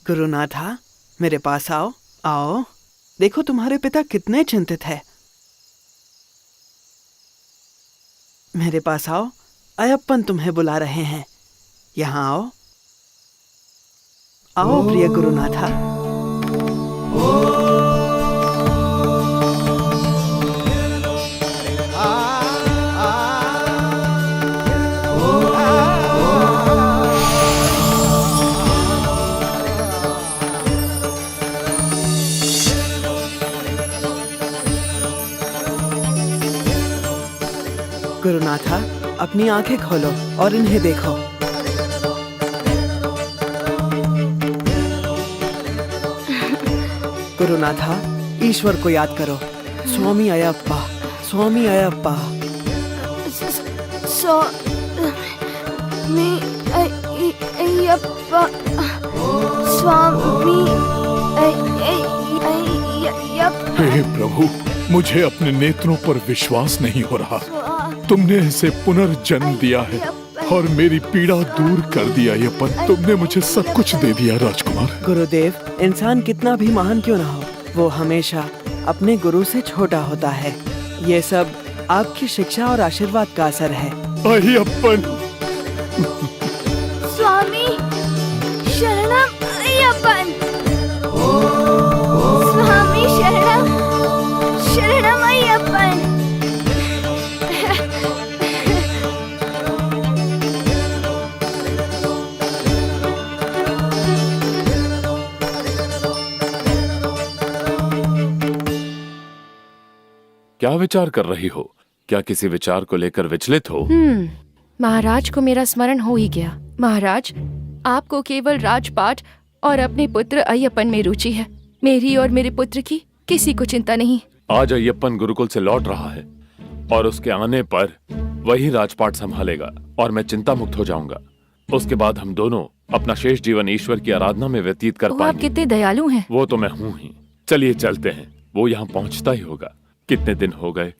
गुरुनाथा, मेरे पास आओ। आओ, देखो तुम्हारे पिता कितने चिंतित है। मेरे पास आओ, अय्यप्पन तुम्हें बुला रहे हैं। यहाँ आओ। आओ प्रिय गुरुनाथा। गुरुनाथा, अपनी आंखें खोलो और इन्हें देखो। गुरुनाथा, ईश्वर को याद करो। स्वामी अयप्पा, स्वामी अयप्पा। स्वामी अयप्पा, स्वामी अयप्पा। हे प्रभु, मुझे अपने नेत्रों पर विश्वास नहीं हो रहा। तुमने इसे पुनर्जन्म दिया है और मेरी पीड़ा दूर कर दिया। अय्यप्पन, तुमने मुझे सब कुछ दे दिया राजकुमार। गुरुदेव, इंसान कितना भी महान क्यों ना हो, वो हमेशा अपने गुरु से छोटा होता है। ये सब आपकी शिक्षा और आशीर्वाद का असर है। अय्यप्पन, स्वामी शरणम अय्यप्पन, स्वामी शरणम शरणम अय्यप्पन। क्या विचार कर रही हो? क्या किसी विचार को लेकर विचलित हो? महाराज को मेरा स्मरण हो ही गया। महाराज, आपको केवल राजपाट और अपने पुत्र अय्यप्पन में रुचि है। मेरी और मेरे पुत्र की किसी को चिंता नहीं। आज अय्यप्पन गुरुकुल से लौट रहा है और उसके आने पर वही राजपाट संभालेगा और मैं चिंता मुक्त हो जाऊंगा। उसके बाद हम दोनों अपना शेष जीवन ईश्वर की आराधना में व्यतीत कर पाएंगे। आप कितने दयालु हैं। वो तो मैं हूँ ही। चलिए चलते हैं, वो यहाँ पहुँचता ही होगा। कितने दिन हो गए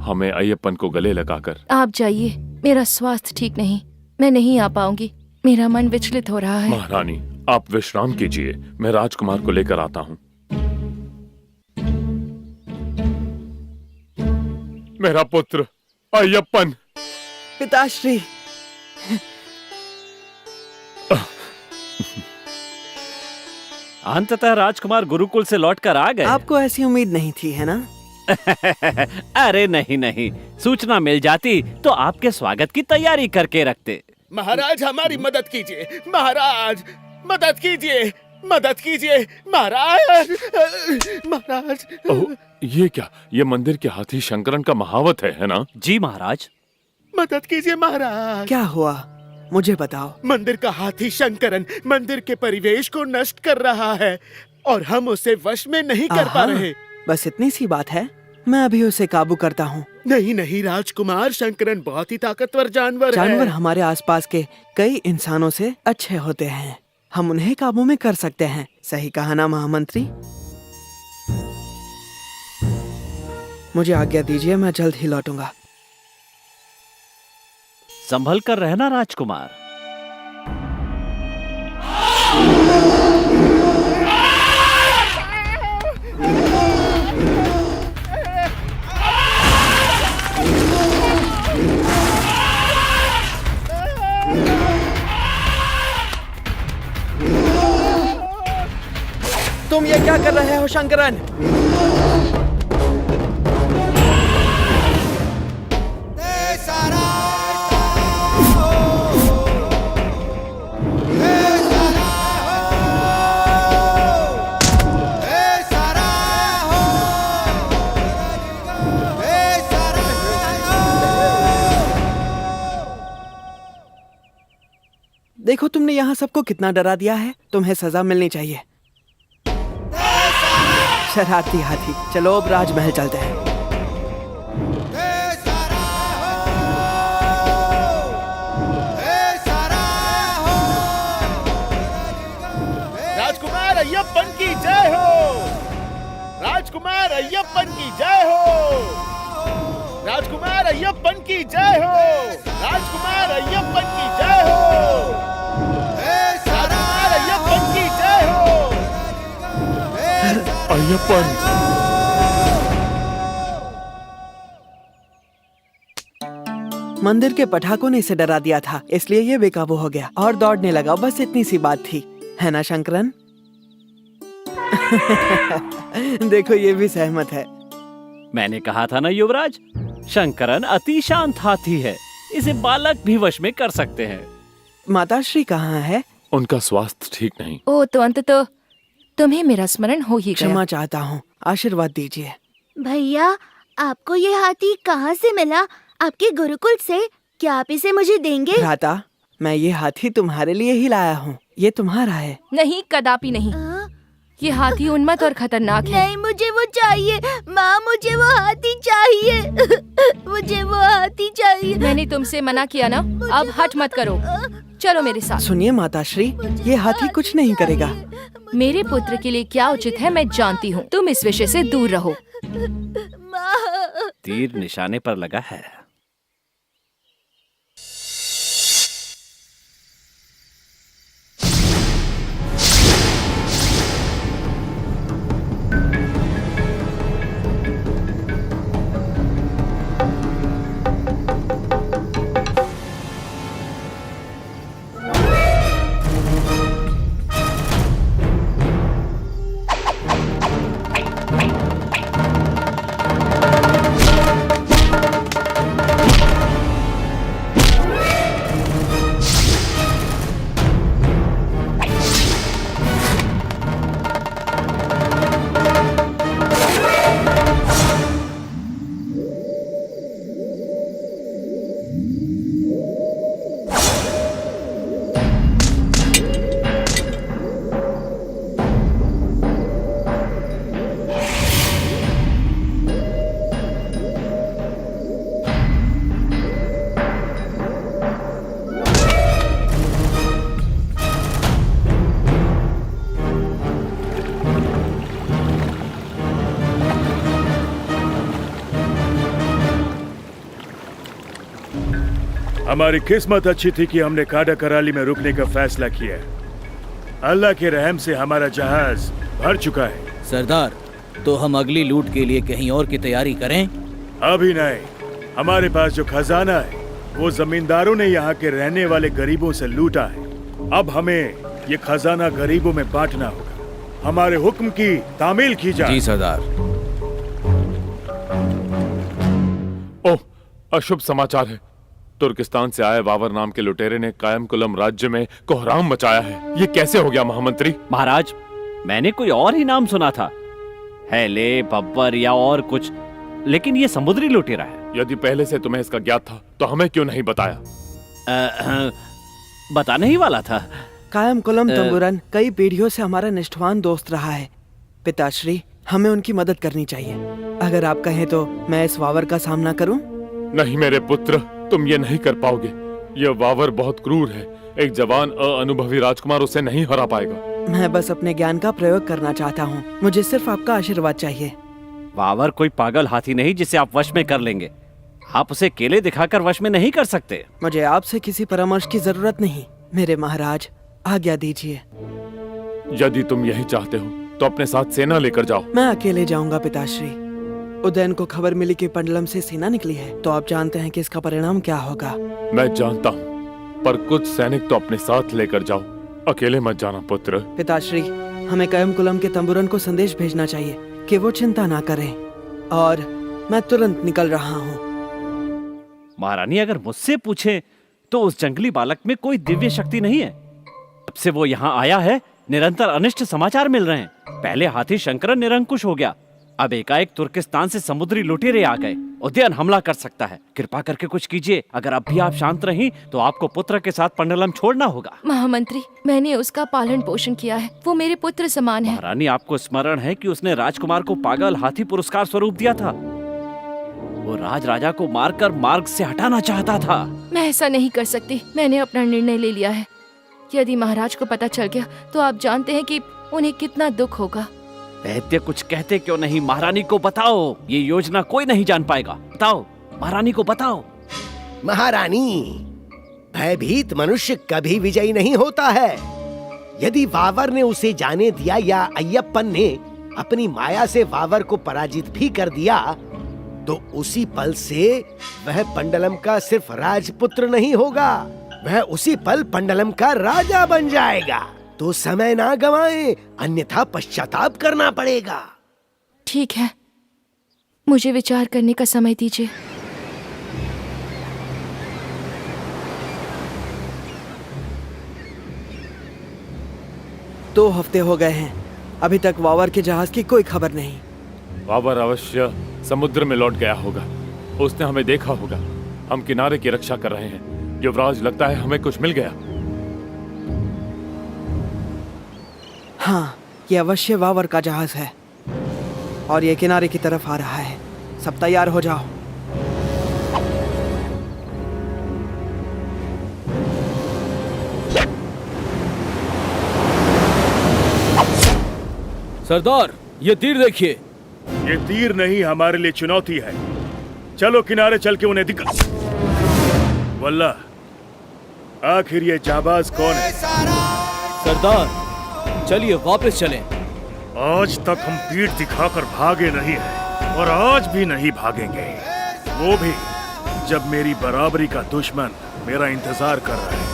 हमें अय्यप्पन को गले लगाकर। आप जाइए, मेरा स्वास्थ्य ठीक नहीं, मैं नहीं आ पाऊंगी। मेरा मन विचलित हो रहा है। महारानी, आप विश्राम कीजिए, मैं राजकुमार को लेकर आता हूँ। मेरा पुत्र अय्यप्पन। पिताश्री। अंततः राजकुमार गुरुकुल से लौटकर आ गए। आपको ऐसी उम्मीद नहीं थी, है ना? अरे नहीं नहीं, सूचना मिल जाती तो आपके स्वागत की तैयारी करके रखते। महाराज, हमारी मदद कीजिए। महाराज, मदद कीजिए, मदद कीजिए महाराज। महाराज, ये क्या? ये मंदिर के हाथी शंकरन का महावत है ना? जी महाराज। मदद कीजिए महाराज। क्या हुआ, मुझे बताओ। मंदिर का हाथी शंकरन मंदिर के परिवेश को नष्ट कर रहा है और हम उसे वश में नहीं कर पा रहे। बस इतनी सी बात है, मैं अभी उसे काबू करता हूँ। नहीं नहीं राजकुमार, शंकरन बहुत ही ताकतवर जानवर है। जानवर हमारे आसपास के कई इंसानों से अच्छे होते हैं। हम उन्हें काबू में कर सकते हैं। सही कहा ना महामंत्री? मुझे आज्ञा दीजिए, मैं जल्द ही लौटूंगा। संभल कर रहना राजकुमार। तुम ये क्या कर रहे हो शंकरन? देखो, तुमने यहाँ सबको कितना डरा दिया है। तुम्हें सजा मिलनी चाहिए। शरारती हाथी, चलो अब राजमहल चलते हैं। राजकुमार अय्यप्पन की जय हो। राजकुमार अय्यप्पन की जय हो। राजकुमार अय्यप्पन की जय हो। राजकुमार अय्यप्पन की जय हो। राजकुमार अय्यप्पन की जय हो। अय्यप्पन, मंदिर के पटाखों ने इसे डरा दिया था, इसलिए ये बेकाबू हो गया और दौड़ने लगा। बस इतनी सी बात थी। है ना शंकरन? देखो ये भी सहमत है। मैंने कहा था ना युवराज, शंकरन अति शांत हाथी है, इसे बालक भी वश में कर सकते हैं। माताश्री कहाँ है? उनका स्वास्थ्य ठीक नहीं। ओ तो अंततः तुम्हें मेरा स्मरण हो ही गया। क्षमा चाहता हूँ, आशीर्वाद दीजिए। भैया, आपको ये हाथी कहाँ से मिला? आपके गुरुकुल से? क्या आप इसे मुझे देंगे? भ्राता, मैं ये हाथी तुम्हारे लिए ही लाया हूँ। ये तुम्हारा है। नहीं, कदापि नहीं। ये हाथी उन्मत्त और खतरनाक है। नहीं, मुझे वो चाहिए। माँ, मुझे वो हाथी चाहिए। मुझे वो हाथी चाहिए। मैंने तुमसे मना किया ना, अब हट मत करो। चलो मेरे साथ। सुनिए माताश्री, ये हाथी कुछ नहीं करेगा। मेरे पुत्र के लिए क्या उचित है मैं जानती हूँ। तुम इस विषय से दूर रहो। तीर निशाने पर लगा है। हमारी किस्मत अच्छी थी कि हमने काडा कराली में रुकने का फैसला किया। अल्लाह के रहम से हमारा जहाज भर चुका है। सरदार, तो हम अगली लूट के लिए कहीं और की तैयारी करें? अभी नहीं। हमारे पास जो खजाना है वो जमींदारों ने यहाँ के रहने वाले गरीबों से लूटा है। अब हमें ये खजाना गरीबों में बांटना होगा। हमारे हुक्म की तामील की जाए। जी सरदार। ओह, अशुभ समाचार है। तुर्किस्तान से आए वावर नाम के लुटेरे ने कायमकुलम राज्य में कोहराम मचाया है। ये कैसे हो गया महामंत्री? महाराज, मैंने कोई और ही नाम सुना था, हैले, बब्बर या और कुछ, लेकिन ये समुद्री लुटेरा है। यदि पहले से तुम्हें इसका ज्ञात था तो हमें क्यों नहीं बताया? बताने ही वाला था। कायमकुलम तंबुरन कई पीढ़ियों से हमारा निष्ठावान दोस्त रहा है। पिताश्री, हमें उनकी मदद करनी चाहिए। अगर आप कहें तो मैं इस वावर का सामना करूं? नहीं मेरे पुत्र, तुम ये नहीं कर पाओगे। यह वावर बहुत क्रूर है। एक जवान अनुभवी राजकुमार उसे नहीं हरा पाएगा। मैं बस अपने ज्ञान का प्रयोग करना चाहता हूँ। मुझे सिर्फ आपका आशीर्वाद चाहिए। वावर कोई पागल हाथी नहीं जिसे आप वश में कर लेंगे। आप उसे केले दिखाकर वश में नहीं कर सकते। मुझे आपसे किसी परामर्श की जरूरत नहीं। मेरे महाराज, आज्ञा दीजिए। यदि तुम यही चाहते हो तो अपने साथ सेना लेकर जाओ। मैं अकेले जाऊंगा पिताश्री। उदयन को खबर मिली कि पंडलम से सेना निकली है, तो आप जानते हैं कि इसका परिणाम क्या होगा। मैं जानता हूँ, पर कुछ सैनिक तो अपने साथ लेकर जाओ। अकेले मत जाना पुत्र। पिताश्री, हमें कायमकुलम के तंबुरन को संदेश भेजना चाहिए कि वो चिंता ना करें, और मैं तुरंत निकल रहा हूँ। महारानी, अगर मुझसे पूछे तो उस जंगली बालक में कोई दिव्य शक्ति नहीं है। जब से वो यहाँ आया है निरंतर अनिष्ट समाचार मिल रहे हैं। पहले हाथी शंकरन निरंकुश हो गया, अब एकाएक तुर्किस्तान से समुद्री लुटेरे आ गए। उदयन हमला कर सकता है। कृपा करके कुछ कीजिए। अगर अब भी आप शांत रहीं तो आपको पुत्र के साथ पंडलम छोड़ना होगा। महामंत्री, मैंने उसका पालन पोषण किया है। वो मेरे पुत्र समान है। महारानी, आपको स्मरण है कि उसने राजकुमार को पागल हाथी पुरस्कार स्वरूप दिया था। वो राजा को मारकर मार्ग से हटाना चाहता था। मैं ऐसा नहीं कर सकती। मैंने अपना निर्णय ले लिया है। यदि महाराज को पता चल गया तो आप जानते हैं कि उन्हें कितना दुख होगा। वैद्य, कुछ कहते क्यों नहीं? महारानी को बताओ। ये योजना कोई नहीं जान पाएगा। बताओ, महारानी को बताओ। महारानी, भयभीत मनुष्य कभी विजयी नहीं होता है। यदि वावर ने उसे जाने दिया या अय्यप्पन ने अपनी माया से वावर को पराजित भी कर दिया, तो उसी पल से वह पंडलम का सिर्फ राजपुत्र नहीं होगा, वह उसी पल पंडलम का राजा बन जाएगा। तो समय ना गवाएं, अन्यथा पश्चाताप करना पड़ेगा। ठीक है, मुझे विचार करने का समय दीजिए। दो हफ्ते हो गए हैं, अभी तक वावर के जहाज की कोई खबर नहीं। वावर अवश्य समुद्र में लौट गया होगा, उसने हमें देखा होगा। हम किनारे की रक्षा कर रहे हैं। युवराज, लगता है हमें कुछ मिल गया। हाँ, ये अवश्य वावर का जहाज है और ये किनारे की तरफ आ रहा है। सब तैयार हो जाओ। सरदार, ये तीर देखिए। ये तीर नहीं, हमारे लिए चुनौती है। चलो किनारे चल के उन्हें दिखा। वल्ला, आखिर ये जाबाज कौन है? सरदार, चलिए वापस चलें। आज तक हम पीठ दिखाकर भागे नहीं हैं और आज भी नहीं भागेंगे, वो भी जब मेरी बराबरी का दुश्मन मेरा इंतजार कर रहा है।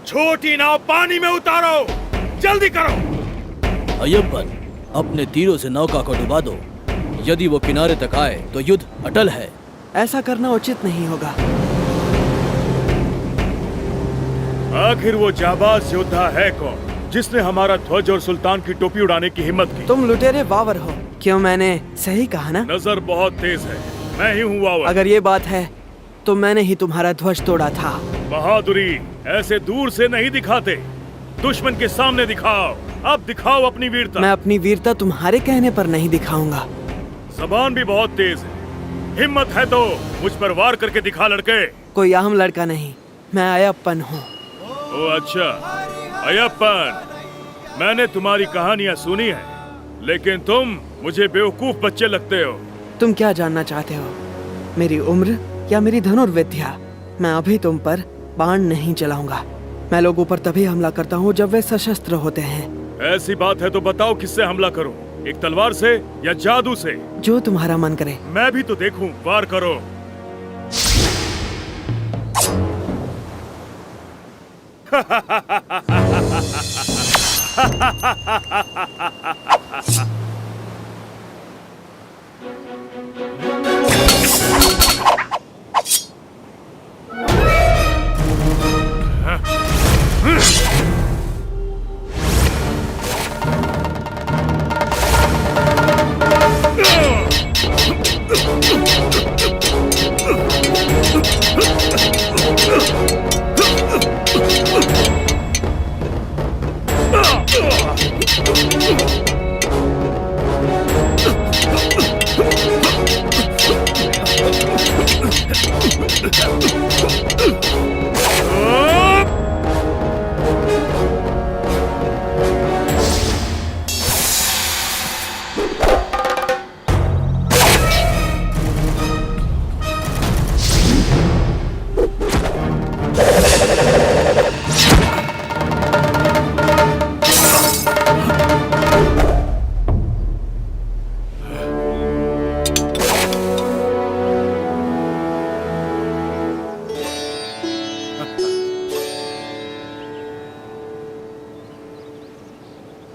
छोटी नाव पानी में उतारो, जल्दी करो। अय्यप्पन, अपने तीरों से नौका को डुबा दो। यदि वो किनारे तक आए तो युद्ध अटल है। ऐसा करना उचित नहीं होगा। आखिर वो जाबाज योद्धा है कौन जिसने हमारा ध्वज और सुल्तान की टोपी उड़ाने की हिम्मत की? तुम लुटेरे वावर हो। क्यों, मैंने सही कहा ना? नजर बहुत तेज है, मैं ही हूँ वावर। अगर ये बात है तो मैंने ही तुम्हारा ध्वज तोड़ा था। बहादुरी ऐसे दूर से नहीं दिखाते, दुश्मन के सामने दिखाओ। अब दिखाओ अपनी वीरता। मैं अपनी वीरता तुम्हारे कहने पर नहीं दिखाऊंगा। जबान भी बहुत तेज है, हिम्मत है तो मुझ पर वार करके दिखा लड़के। कोई आम लड़का नहीं, मैं अयप्पन हूँ। ओ अच्छा, अयप्पन, मैंने तुम्हारी कहानियाँ सुनी है, लेकिन तुम मुझे बेवकूफ बच्चे लगते हो। तुम क्या जानना चाहते हो, मेरी उम्र या मेरी धनुर्विद्या? मैं अभी तुम पर बाण नहीं चलाऊंगा। मैं लोगों पर तभी हमला करता हूँ जब वे सशस्त्र होते हैं। ऐसी बात है तो बताओ किससे हमला करूं? एक तलवार से या जादू से? जो तुम्हारा मन करे। मैं भी तो देखूं, वार करो।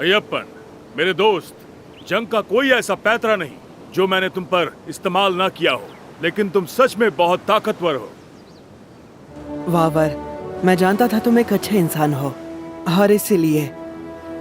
अय्यप्पन, मेरे दोस्त, जंग का कोई ऐसा पैतरा नहीं जो मैंने तुम पर इस्तेमाल ना किया हो, लेकिन तुम सच में बहुत ताकतवर हो। वावर, मैं जानता था तुम एक अच्छे इंसान हो और इसीलिए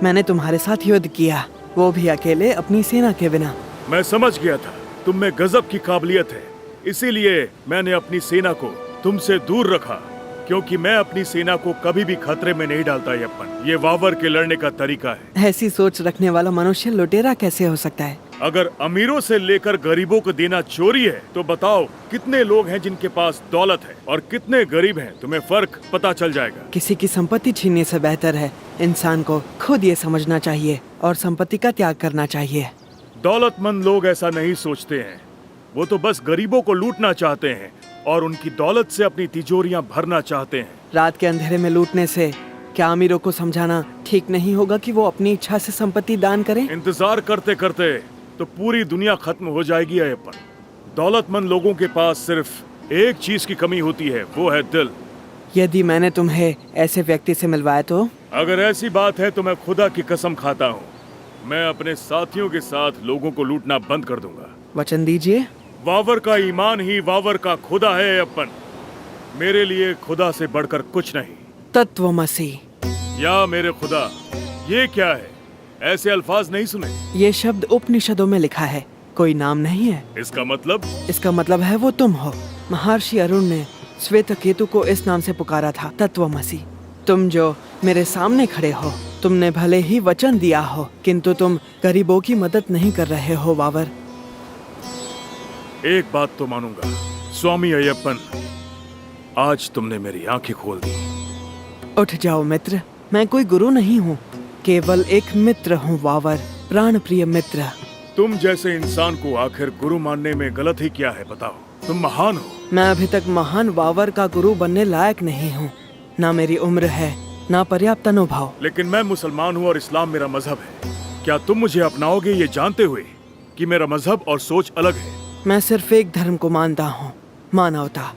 मैंने तुम्हारे साथ युद्ध किया, वो भी अकेले, अपनी सेना के बिना। मैं समझ गया था तुम में गजब की काबिलियत है, इसीलिए मैंने अपनी सेना को तुमसे दूर रखा, क्योंकि मैं अपनी सेना को कभी भी खतरे में नहीं डालता। अय्यप्पन, ये वावर के लड़ने का तरीका है। ऐसी सोच रखने वाला मनुष्य लुटेरा कैसे हो सकता है? अगर अमीरों से लेकर गरीबों को देना चोरी है तो बताओ कितने लोग हैं जिनके पास दौलत है और कितने गरीब हैं? तुम्हें फर्क पता चल जाएगा। किसी की संपत्ति छीनने से बेहतर है इंसान को खुद ये समझना चाहिए और संपत्ति का त्याग करना चाहिए। दौलतमंद लोग ऐसा नहीं सोचते हैं, वो तो बस गरीबों को लूटना चाहते हैं और उनकी दौलत से अपनी तिजोरियां भरना चाहते हैं। रात के अंधेरे में लूटने से क्या अमीरों को समझाना ठीक नहीं होगा कि वो अपनी इच्छा से संपत्ति दान करें? इंतजार करते करते तो पूरी दुनिया खत्म हो जाएगी अय्यप्पन। दौलतमंद लोगों के पास सिर्फ एक चीज की कमी होती है, वो है दिल। यदि मैंने तुम्हें ऐसे व्यक्ति से मिलवाया तो? अगर ऐसी बात है तो मैं खुदा की कसम खाता हूँ, मैं अपने साथियों के साथ लोगों को लूटना बंद कर दूंगा। वचन दीजिए। वावर का ईमान ही वावर का खुदा है अय्यप्पन। मेरे लिए खुदा से बढ़कर कुछ नहीं। तत्वमसी। या मेरे खुदा, ये क्या है? ऐसे अल्फाज नहीं सुने। ये शब्द उपनिषदों में लिखा है, कोई नाम नहीं है। इसका मतलब? इसका मतलब है वो तुम हो। महर्षि अरुण ने श्वेत केतु को इस नाम से पुकारा था, तत्वमसी। तुम जो मेरे सामने खड़े हो, तुमने भले ही वचन दिया हो, किंतु तुम गरीबों की मदद नहीं कर रहे हो वावर। एक बात तो मानूंगा, स्वामी अय्यप्पन, आज तुमने मेरी आंखें खोल दी। उठ जाओ मित्र, मैं कोई गुरु नहीं हूँ, केवल एक मित्र हूँ वावर, प्राण प्रिय मित्र। तुम जैसे इंसान को आखिर गुरु मानने में गलत ही क्या है, बताओ? तुम महान हो। मैं अभी तक महान वावर का गुरु बनने लायक नहीं हूँ। ना मेरी उम्र है, ना पर्याप्त अनुभव। लेकिन मैं मुसलमान हूँ और इस्लाम मेरा मजहब है। क्या तुम मुझे अपनाओगे ये जानते हुए कि मेरा मजहब और सोच अलग है? मैं सिर्फ एक धर्म को मानता हूँ, मानवता।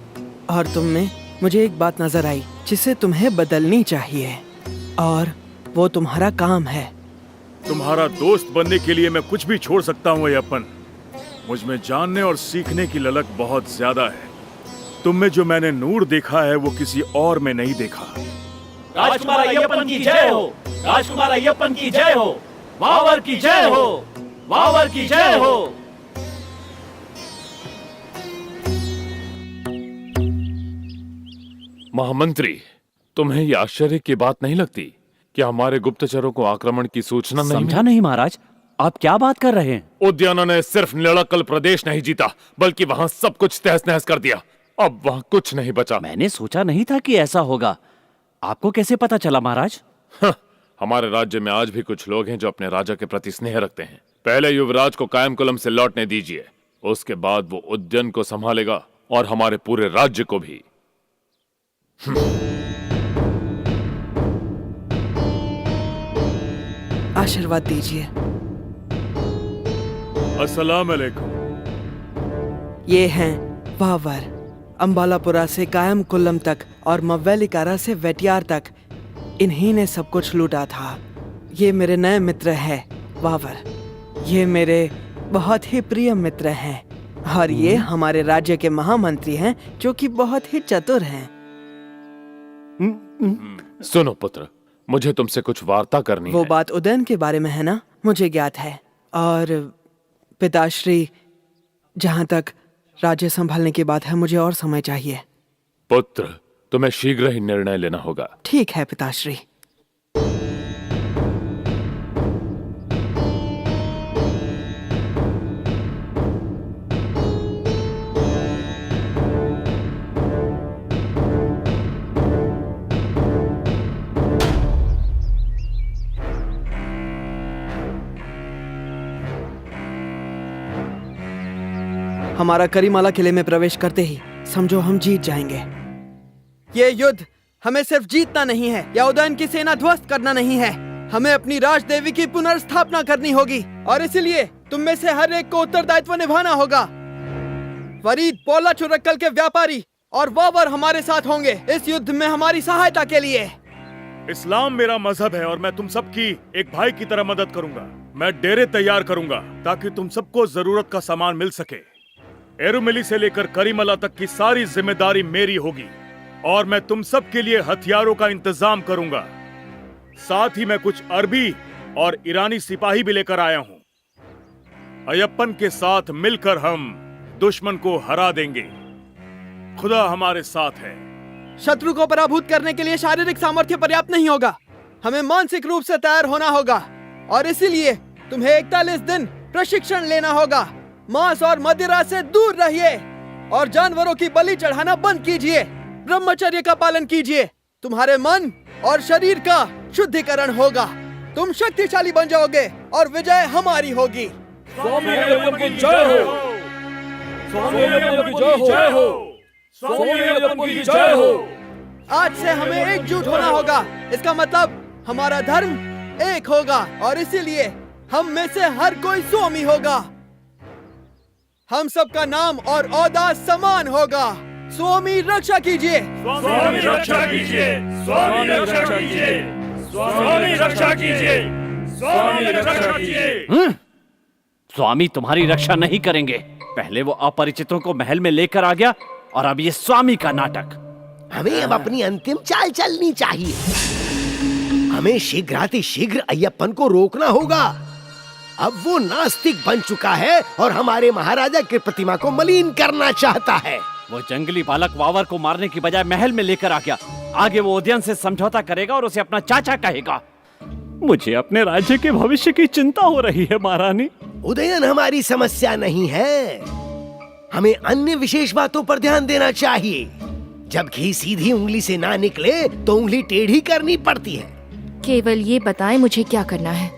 और तुम में मुझे एक बात नजर आई जिसे तुम्हें बदलनी चाहिए, और वो तुम्हारा काम है। तुम्हारा दोस्त बनने के लिए मैं कुछ भी छोड़ सकता हूँ अय्यप्पन। मुझ में जानने और सीखने की ललक बहुत ज्यादा है। तुम में जो मैंने नूर देखा है वो किसी और में नहीं देखा। राजकुमार अय्यप्पन की जय हो, राजकुमार अय्यप्पन की जय हो, वावर की जय हो, वावर की जय हो। महामंत्री, तुम्हें ये आश्चर्य की बात नहीं लगती कि हमारे गुप्तचरों को आक्रमण की सूचना नहीं? समझा नहीं महाराज, आप क्या बात कर रहे हैं? उद्याना ने सिर्फ निलक्कल प्रदेश नहीं जीता, बल्कि वहाँ सब कुछ तहस नहस कर दिया। अब वहाँ कुछ नहीं बचा। मैंने सोचा नहीं था कि ऐसा होगा। आपको कैसे पता चला महाराज? हमारे राज्य में आज भी कुछ लोग हैं जो अपने राजा के प्रति स्नेह रखते हैं। पहले युवराज को कायमकुलम से लौटने दीजिए, उसके बाद वो उद्यान को संभालेगा और हमारे पूरे राज्य को भी। आशीर्वाद दीजिए। अस्सलाम अलैकुम। ये हैं वावर, अंबालापुरा से कायमकुलम तक और मव्वेलिकारा से वेटियार तक, इन्हीं ने सब कुछ लूटा था। ये मेरे नए मित्र हैं वावर, ये मेरे बहुत ही प्रिय मित्र हैं, और ये हमारे राज्य के महामंत्री हैं जो कि बहुत ही चतुर हैं। सुनो पुत्र, मुझे तुमसे कुछ वार्ता करनी है। वो बात उदयन के बारे में है ना? मुझे ज्ञात है। और पिताश्री, जहाँ तक राज्य संभालने की बात है, मुझे और समय चाहिए। पुत्र, तुम्हें शीघ्र ही निर्णय लेना होगा। ठीक है पिताश्री। हमारा करीमाला किले में प्रवेश करते ही समझो हम जीत जाएंगे। ये युद्ध हमें सिर्फ जीतना नहीं है या उदयन की सेना ध्वस्त करना नहीं है, हमें अपनी राजदेवी की पुनर्स्थापना करनी होगी, और इसीलिए तुम में से हर एक को उत्तरदायित्व निभाना होगा। फरीद पोला चुरक्कल के व्यापारी और वावर हमारे साथ होंगे इस युद्ध में हमारी सहायता के लिए। इस्लाम मेरा मजहब है और मैं तुम सबकी एक भाई की तरह मदद करूंगा। मैं डेरे तैयार करूंगा ताकि तुम सबको जरूरत का सामान मिल सके। एरुमिली से लेकर करीमला तक की सारी जिम्मेदारी मेरी होगी, और मैं तुम सब के लिए हथियारों का इंतजाम करूंगा। साथ ही मैं कुछ अरबी और ईरानी सिपाही भी लेकर आया हूं। अय्यप्पन के साथ मिलकर हम दुश्मन को हरा देंगे। खुदा हमारे साथ है। शत्रु को पराभूत करने के लिए शारीरिक सामर्थ्य पर्याप्त नहीं होगा, हमें मानसिक रूप से तैयार होना होगा, और इसीलिए तुम्हें 41 दिन प्रशिक्षण लेना होगा। मांस और मदिरा से दूर रहिए और जानवरों की बलि चढ़ाना बंद कीजिए। ब्रह्मचर्य का पालन कीजिए। तुम्हारे मन और शरीर का शुद्धिकरण होगा। तुम शक्तिशाली बन जाओगे और विजय हमारी होगी। स्वामी अय्यप्पन की जय हो, स्वामी अय्यप्पन की जय हो, स्वामी अय्यप्पन की जय हो। आज से हमें एकजुट होना होगा। इसका मतलब हमारा धर्म एक होगा, और इसीलिए हम में से हर कोई स्वामी होगा। हम सबका नाम और औहदा समान होगा। स्वामी रक्षा कीजिए। स्वामी रक्षा कीजिए, स्वामी रक्षा कीजिए, स्वामी रक्षा कीजिए, स्वामी रक्षा कीजिए। स्वामी तुम्हारी रक्षा नहीं करेंगे। पहले वो अपरिचितों को महल में लेकर आ गया और अब ये स्वामी का नाटक। हमें अब अपनी अंतिम चाल चलनी चाहिए। हमें शीघ्रातिशीघ्र अय्यप्पन को रोकना होगा। अब वो नास्तिक बन चुका है और हमारे महाराजा की प्रतिमा को मलिन करना चाहता है। वो जंगली बालक वावर को मारने की बजाय महल में लेकर आ गया। आगे वो उदयन से समझौता करेगा और उसे अपना चाचा कहेगा। मुझे अपने राज्य के भविष्य की चिंता हो रही है महारानी। उदयन हमारी समस्या नहीं है। हमें अन्य विशेष बातों पर ध्यान देना चाहिए। जब घी सीधी उंगली से ना निकले तो उंगली टेढ़ी करनी पड़ती है। केवल ये बताएं मुझे क्या करना है।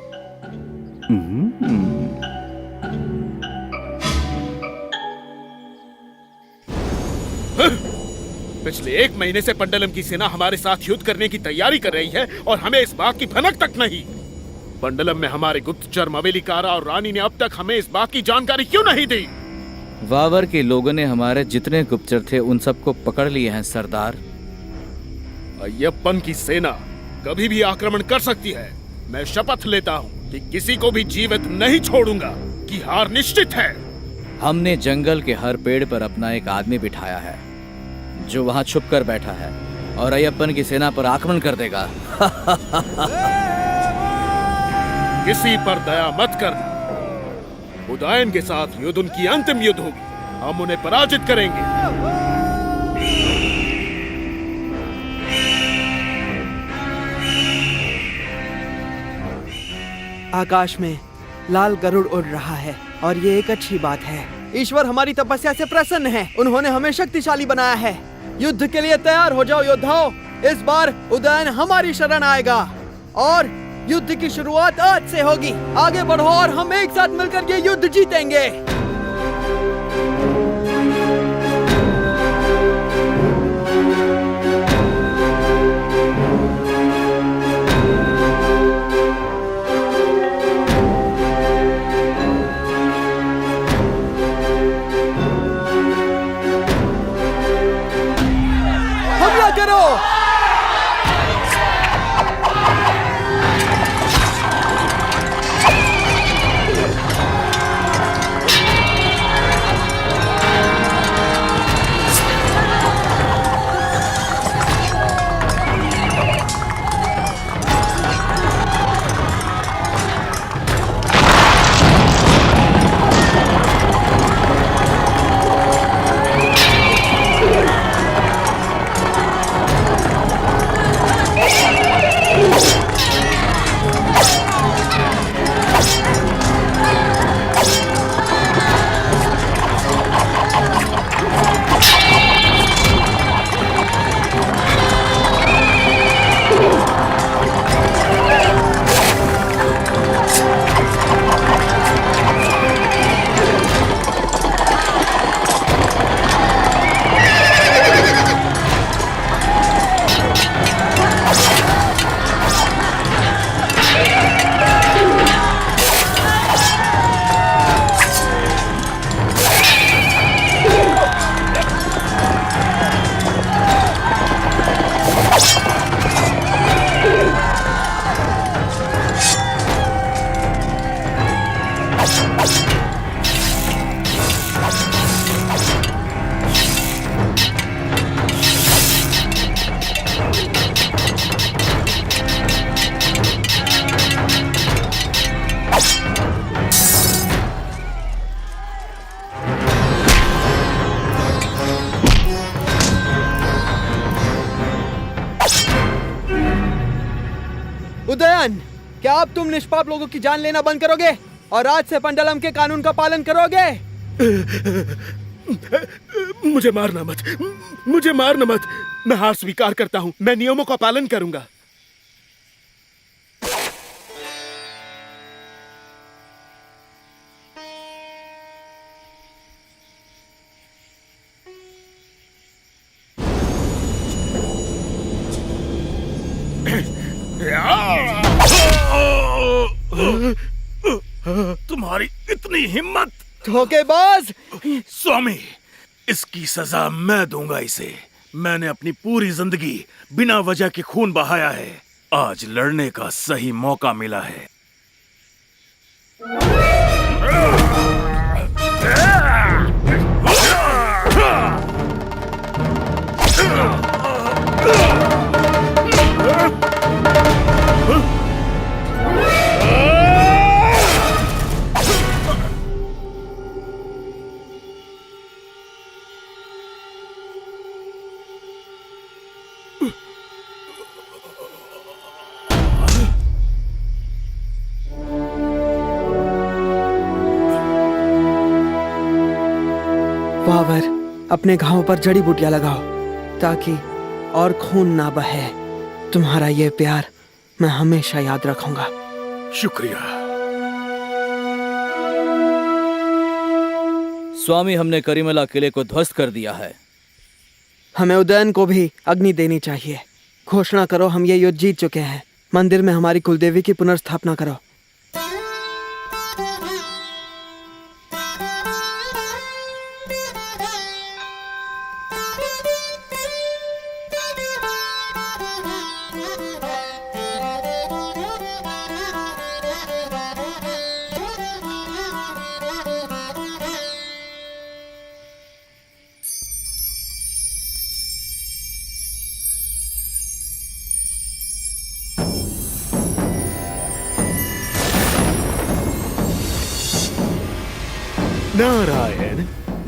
पिछले 1 महीने से पंडलम की सेना हमारे साथ युद्ध करने की तैयारी कर रही है और हमें इस बात की भनक तक नहीं। पंडलम में हमारे गुप्तचर मवेलिकारा और रानी ने अब तक हमें इस बात की जानकारी क्यों नहीं दी? वावर के लोगों ने हमारे जितने गुप्तचर थे उन सबको पकड़ लिए हैं सरदार। अय्यप्पन की सेना कभी भी आक्रमण कर सकती है। मैं शपथ लेता हूँ कि किसी को भी जीवित नहीं छोड़ूंगा, कि हार निश्चित है। हमने जंगल के हर पेड़ पर अपना एक आदमी बिठाया है जो वहां छुप कर बैठा है और अय्यप्पन की सेना पर आक्रमण कर देगा। किसी पर दया मत करना। उदयन के साथ युद्ध उनकी अंतिम युद्ध होगी। हम उन्हें पराजित करेंगे। आकाश में लाल गरुड़ उड़ रहा है और ये एक अच्छी बात है। ईश्वर हमारी तपस्या से प्रसन्न है। उन्होंने हमें शक्तिशाली बनाया है। युद्ध के लिए तैयार हो जाओ योद्धाओं। इस बार उदयन हमारी शरण आएगा और युद्ध की शुरुआत आज से होगी। आगे बढ़ो और हम एक साथ मिलकर ये युद्ध जीतेंगे। हमला करो। उदयन, क्या अब तुम निष्पाप लोगों की जान लेना बंद करोगे और आज से पंडलम के कानून का पालन करोगे? मुझे मारना मत, मुझे मारना मत। मैं हार स्वीकार करता हूँ। मैं नियमों का पालन करूंगा। तुम्हारी इतनी हिम्मत! धोखेबाज! स्वामी, इसकी सजा मैं दूंगा इसे। मैंने अपनी पूरी जिंदगी बिना वजह के खून बहाया है। आज लड़ने का सही मौका मिला है। वावर, अपने घावों पर जड़ी बूटियां लगाओ ताकि और खून ना बहे। तुम्हारा ये प्यार मैं हमेशा याद रखूंगा। शुक्रिया। स्वामी, हमने करीमला किले को ध्वस्त कर दिया है। हमें उदयन को भी अग्नि देनी चाहिए। घोषणा करो हम ये युद्ध जीत चुके हैं। मंदिर में हमारी कुलदेवी की पुनर्स्थापना करो। नारायण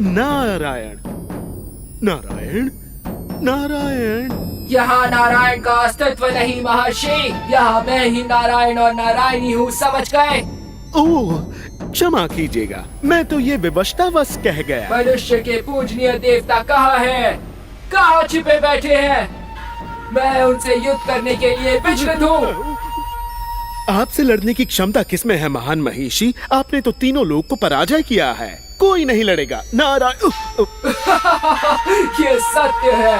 नारायण नारायण नारायण। यहाँ नारायण का अस्तित्व नहीं महर्षि। यहाँ मैं ही नारायण और नारायणी हूँ, समझ गए? ओह, क्षमा कीजिएगा, मैं तो ये विवशतावश कह गया। मनुष्य के पूजनीय देवता कहाँ है? कहाँ छिपे बैठे हैं? मैं उनसे युद्ध करने के लिए विचलित हूँ। आपसे लड़ने की क्षमता किसमें है महान महिषी? आपने तो तीनों लोग को पराजय किया है। कोई नहीं लड़ेगा। नारायण। ये सत्य है।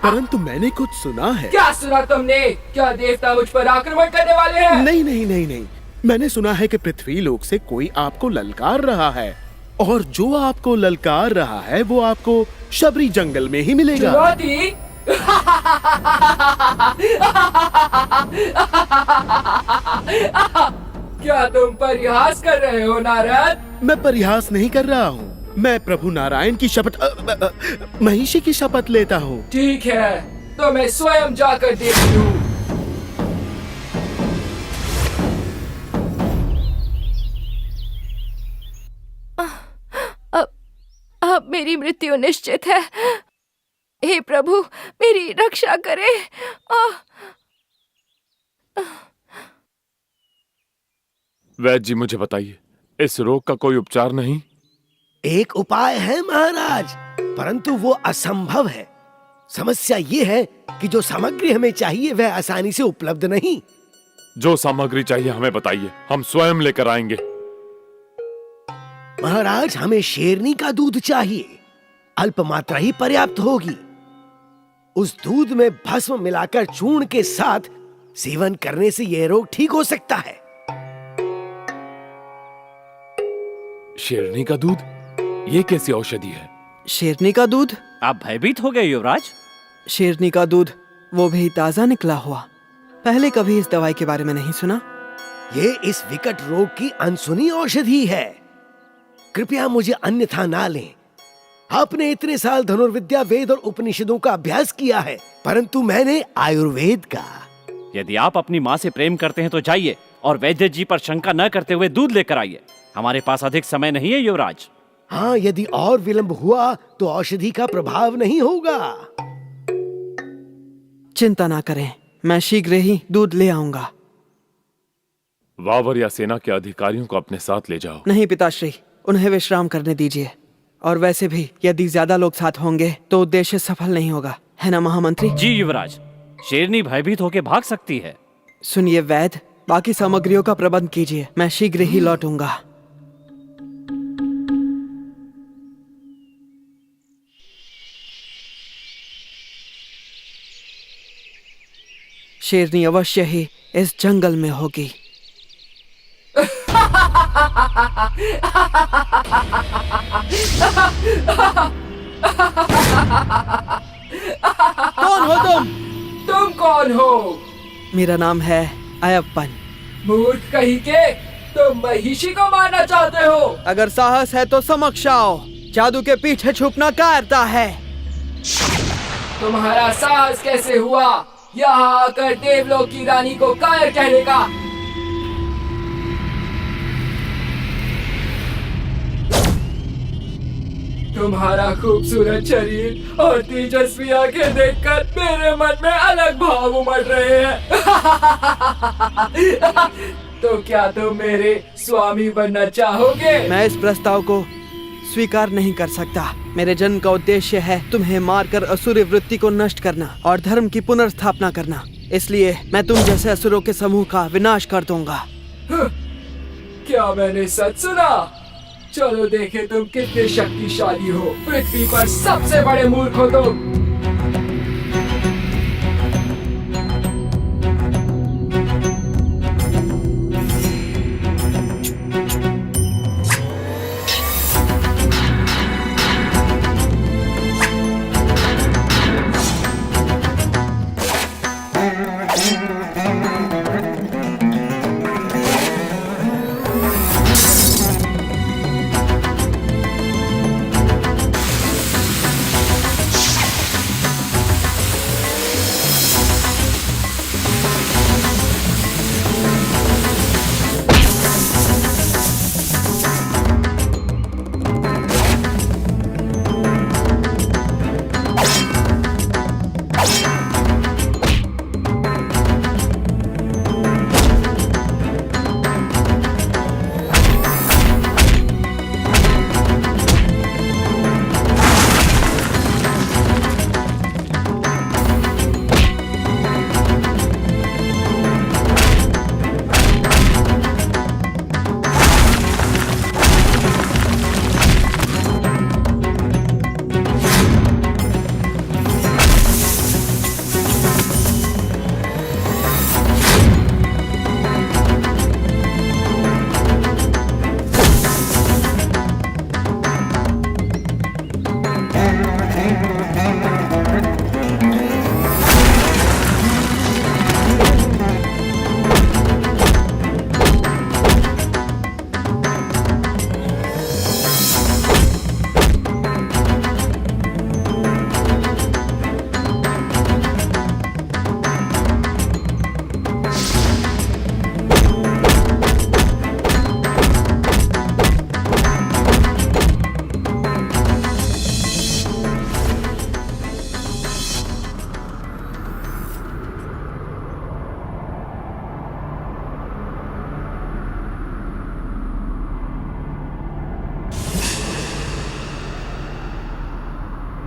परंतु मैंने कुछ सुना है। क्या सुना तुमने? क्या देवता मुझ पर आक्रमण करने वाले हैं? नहीं नहीं नहीं नहीं, मैंने सुना है कि पृथ्वी लोक से कोई आपको ललकार रहा है, और जो आपको ललकार रहा है वो आपको शबरी जंगल में ही मिलेगा। चुनौती? क्या तुम परिहास कर रहे हो नारद? मैं परिहास नहीं कर रहा हूँ। मैं प्रभु नारायण की शपथ महिषी की शपथ लेता हूँ। ठीक है, तो मैं स्वयं जाकर देखती हूँ। अब मेरी मृत्यु निश्चित है। हे प्रभु, मेरी रक्षा करें। वैद्य जी, मुझे बताइए, इस रोग का कोई उपचार नहीं? एक उपाय है महाराज, परंतु वो असंभव है। समस्या ये है कि जो सामग्री हमें चाहिए वह आसानी से उपलब्ध नहीं। जो सामग्री चाहिए हमें बताइए, हम स्वयं लेकर आएंगे। महाराज, हमें शेरनी का दूध चाहिए। अल्प मात्रा ही पर्याप्त होगी। उस दूध में भस्म मिलाकर चूर्ण के साथ सेवन करने से यह रोग ठीक हो सकता है। शेरनी का दूध? ये कैसी औषधि है? शेरनी का दूध? आप भयभीत हो गए युवराज? शेरनी का दूध, वो भी ताजा निकला हुआ। पहले कभी इस दवाई के बारे में नहीं सुना। ये इस विकट रोग की अनसुनी औषधि है। कृपया मुझे अन्यथा ना लें। आपने इतने साल धनुर्विद्या, वेद और उपनिषदों का अभ्यास किया है, परंतु मैंने आयुर्वेद का। यदि आप अपनी माँ से प्रेम करते हैं तो जाइए और वैद्य जी पर शंका न करते हुए दूध लेकर आइए। हमारे पास अधिक समय नहीं है युवराज। हाँ, यदि और विलंब हुआ तो औषधि का प्रभाव नहीं होगा। चिंता ना करें, मैं शीघ्र ही दूध ले आऊंगा। वावर या सेना के अधिकारियों को अपने साथ ले जाओ। नहीं पिताश्री, उन्हें विश्राम करने दीजिए। और वैसे भी यदि ज्यादा लोग साथ होंगे तो उद्देश्य सफल नहीं होगा, है ना महामंत्री? जी युवराज, शेरनी भयभीत होकर भाग सकती है। सुनिए वैद्य, बाकी सामग्रियों का प्रबंध कीजिए, मैं शीघ्र ही लौटूंगा। शेरनी अवश्य ही इस जंगल में होगी। कौन हो तुम कौन हो? मेरा नाम है अयप्पन। मूर्ख कहीं के, तुम महिषी को मारना चाहते हो? अगर साहस है तो समक्ष आओ। जादू के पीछे छुपना कायरता है। तुम्हारा साहस कैसे हुआ यहाँ आकर देवलोक की रानी को कायर कहने का? तुम्हारा खूबसूरत शरीर और तेजस्वी आंखें देखकर मेरे मन में अलग भाव उमड़ रहे हैं। तो क्या तुम मेरे स्वामी बनना चाहोगे? मैं इस प्रस्ताव को स्वीकार नहीं कर सकता। मेरे जन्म का उद्देश्य है तुम्हें मारकर असुरी वृत्ति को नष्ट करना और धर्म की पुनर्स्थापना करना। इसलिए मैं तुम जैसे असुरों के समूह का विनाश कर दूंगा। क्या मैंने सच सुना? चलो देखे तुम कितने शक्तिशाली हो। पृथ्वी पर सबसे बड़े मूर्ख हो तुम।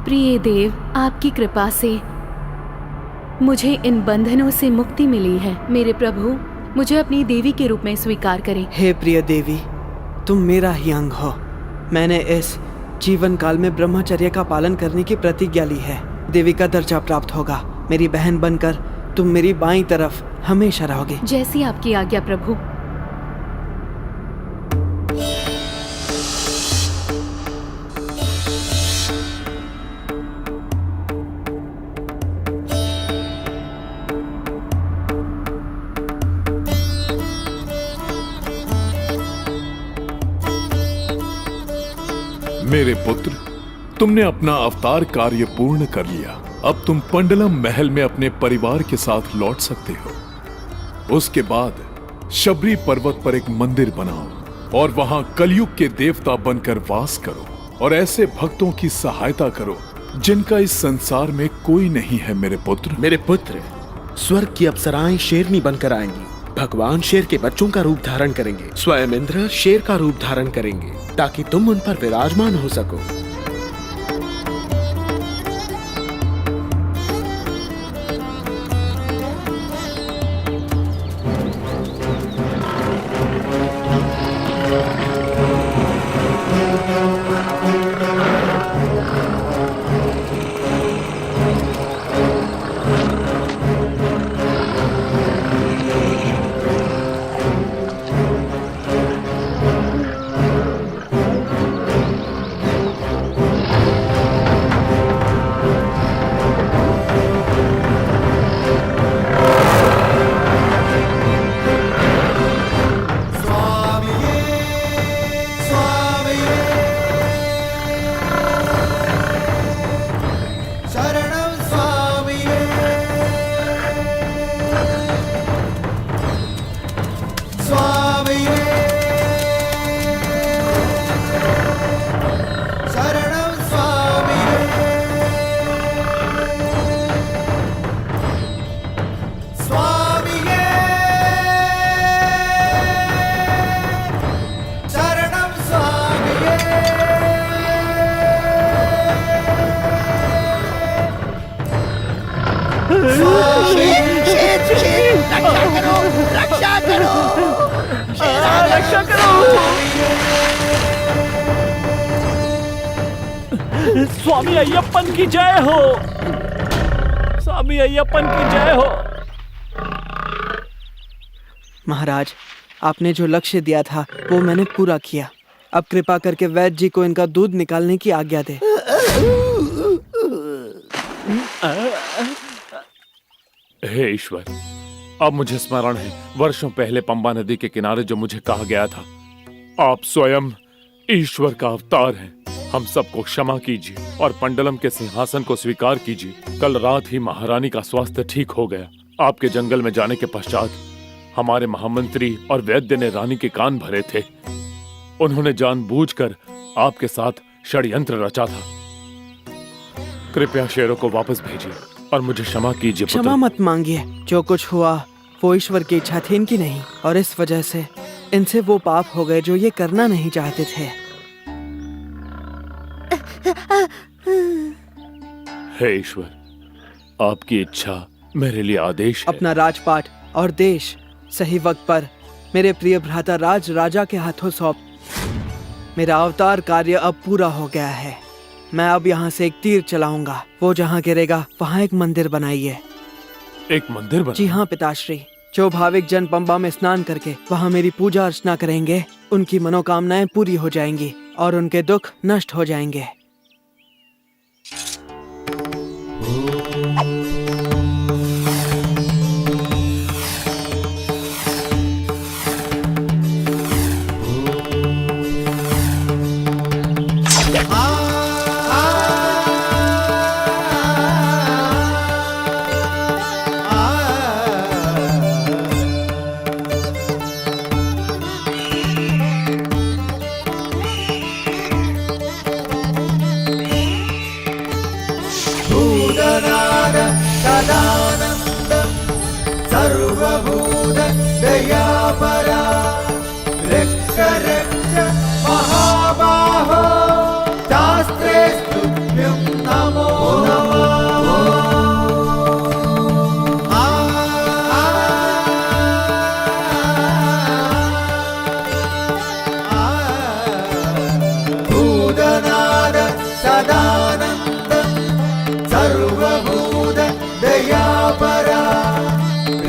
प्रिय देव, आपकी कृपा से मुझे इन बंधनों से मुक्ति मिली है। मेरे प्रभु, मुझे अपनी देवी के रूप में स्वीकार करें। हे प्रिय देवी, तुम मेरा ही अंग हो। मैंने इस जीवन काल में ब्रह्मचर्य का पालन करने की प्रतिज्ञा ली है। देवी का दर्जा प्राप्त होगा। मेरी बहन बनकर तुम मेरी बाईं तरफ हमेशा रहोगे। जैसी आपकी आज्ञा प्रभु। मेरे पुत्र, तुमने अपना अवतार कार्य पूर्ण कर लिया। अब तुम पंडलम महल में अपने परिवार के साथ लौट सकते हो। उसके बाद शबरी पर्वत पर एक मंदिर बनाओ और वहां कलयुग के देवता बनकर वास करो और ऐसे भक्तों की सहायता करो जिनका इस संसार में कोई नहीं है। मेरे पुत्र, स्वर्ग की अप्सराएं शेरनी बनकर आएंगी। भगवान शेर के बच्चों का रूप धारण करेंगे। स्वयं इंद्र शेर का रूप धारण करेंगे ताकि तुम उन पर विराजमान हो सको। रक्षा करो, रक्षा करो, रक्षा करो। स्वामी अय्यप्पन की जय हो, स्वामी अय्यप्पन की जय हो। महाराज, आपने जो लक्ष्य दिया था वो मैंने पूरा किया। अब कृपा करके वैद्य जी को इनका दूध निकालने की आज्ञा दे। हे ईश्वर, अब मुझे स्मरण है वर्षों पहले पंबा नदी के किनारे जो मुझे कहा गया था, आप स्वयं ईश्वर का अवतार हैं। हम सबको क्षमा कीजिए और पंडलम के सिंहासन को स्वीकार कीजिए। कल रात ही महारानी का स्वास्थ्य ठीक हो गया। आपके जंगल में जाने के पश्चात हमारे महामंत्री और वैद्य ने रानी के कान भरे थे। उन्होंने जानबूझकर आपके साथ षड्यंत्र रचा था। कृपया शेरों को वापस भेजिए और मुझे क्षमा कीजिए। क्षमा मत मांगिए, जो कुछ हुआ वो ईश्वर की इच्छा थी, इनकी नहीं, और इस वजह से इनसे वो पाप हो गए जो ये करना नहीं चाहते थे। हे ईश्वर, आपकी इच्छा मेरे लिए आदेश है। अपना राजपाट और देश सही वक्त पर मेरे प्रिय भ्राता राजा के हाथों सौंप। मेरा अवतार कार्य अब पूरा हो गया है। मैं अब यहाँ से एक तीर चलाऊंगा, वो जहाँ गिरेगा वहाँ एक मंदिर बनाइए। एक मंदिर जी हाँ पिताश्री, जो भाविक जन पंबा में स्नान करके वहाँ मेरी पूजा अर्चना करेंगे, उनकी मनोकामनाएं पूरी हो जाएंगी और उनके दुख नष्ट हो जाएंगे। सर्वभूत दयापरा रक्ष रक्ष महाबाहो शास्त्रे स्तुभ्यं नमो भूतनाद सदानन्दं सर्वभूत दयापरा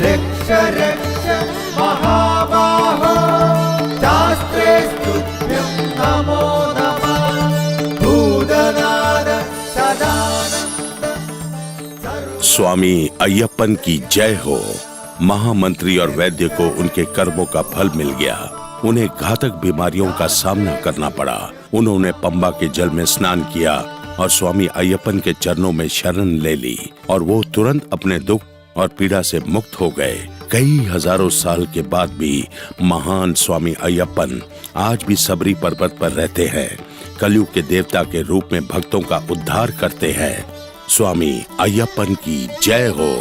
रक्ष रक्ष महाबाहो शास्त्रे स्तुभ्यं नमो नमः भूतनाद सदानन्दं। स्वामी अय्यप्पन की जय हो। महामंत्री और वैद्य को उनके कर्मों का फल मिल गया। उन्हें घातक बीमारियों का सामना करना पड़ा। उन्होंने पंबा के जल में स्नान किया और स्वामी अय्यप्पन के चरणों में शरण ले ली और वो तुरंत अपने दुख और पीड़ा से मुक्त हो गए। कई हजारों साल के बाद भी महान स्वामी अय्यप्पन आज भी सबरी पर्वत पर रहते हैं। कलयुग के देवता के रूप में भक्तों का उद्धार करते हैं। स्वामी अय्यप्पन की जय हो।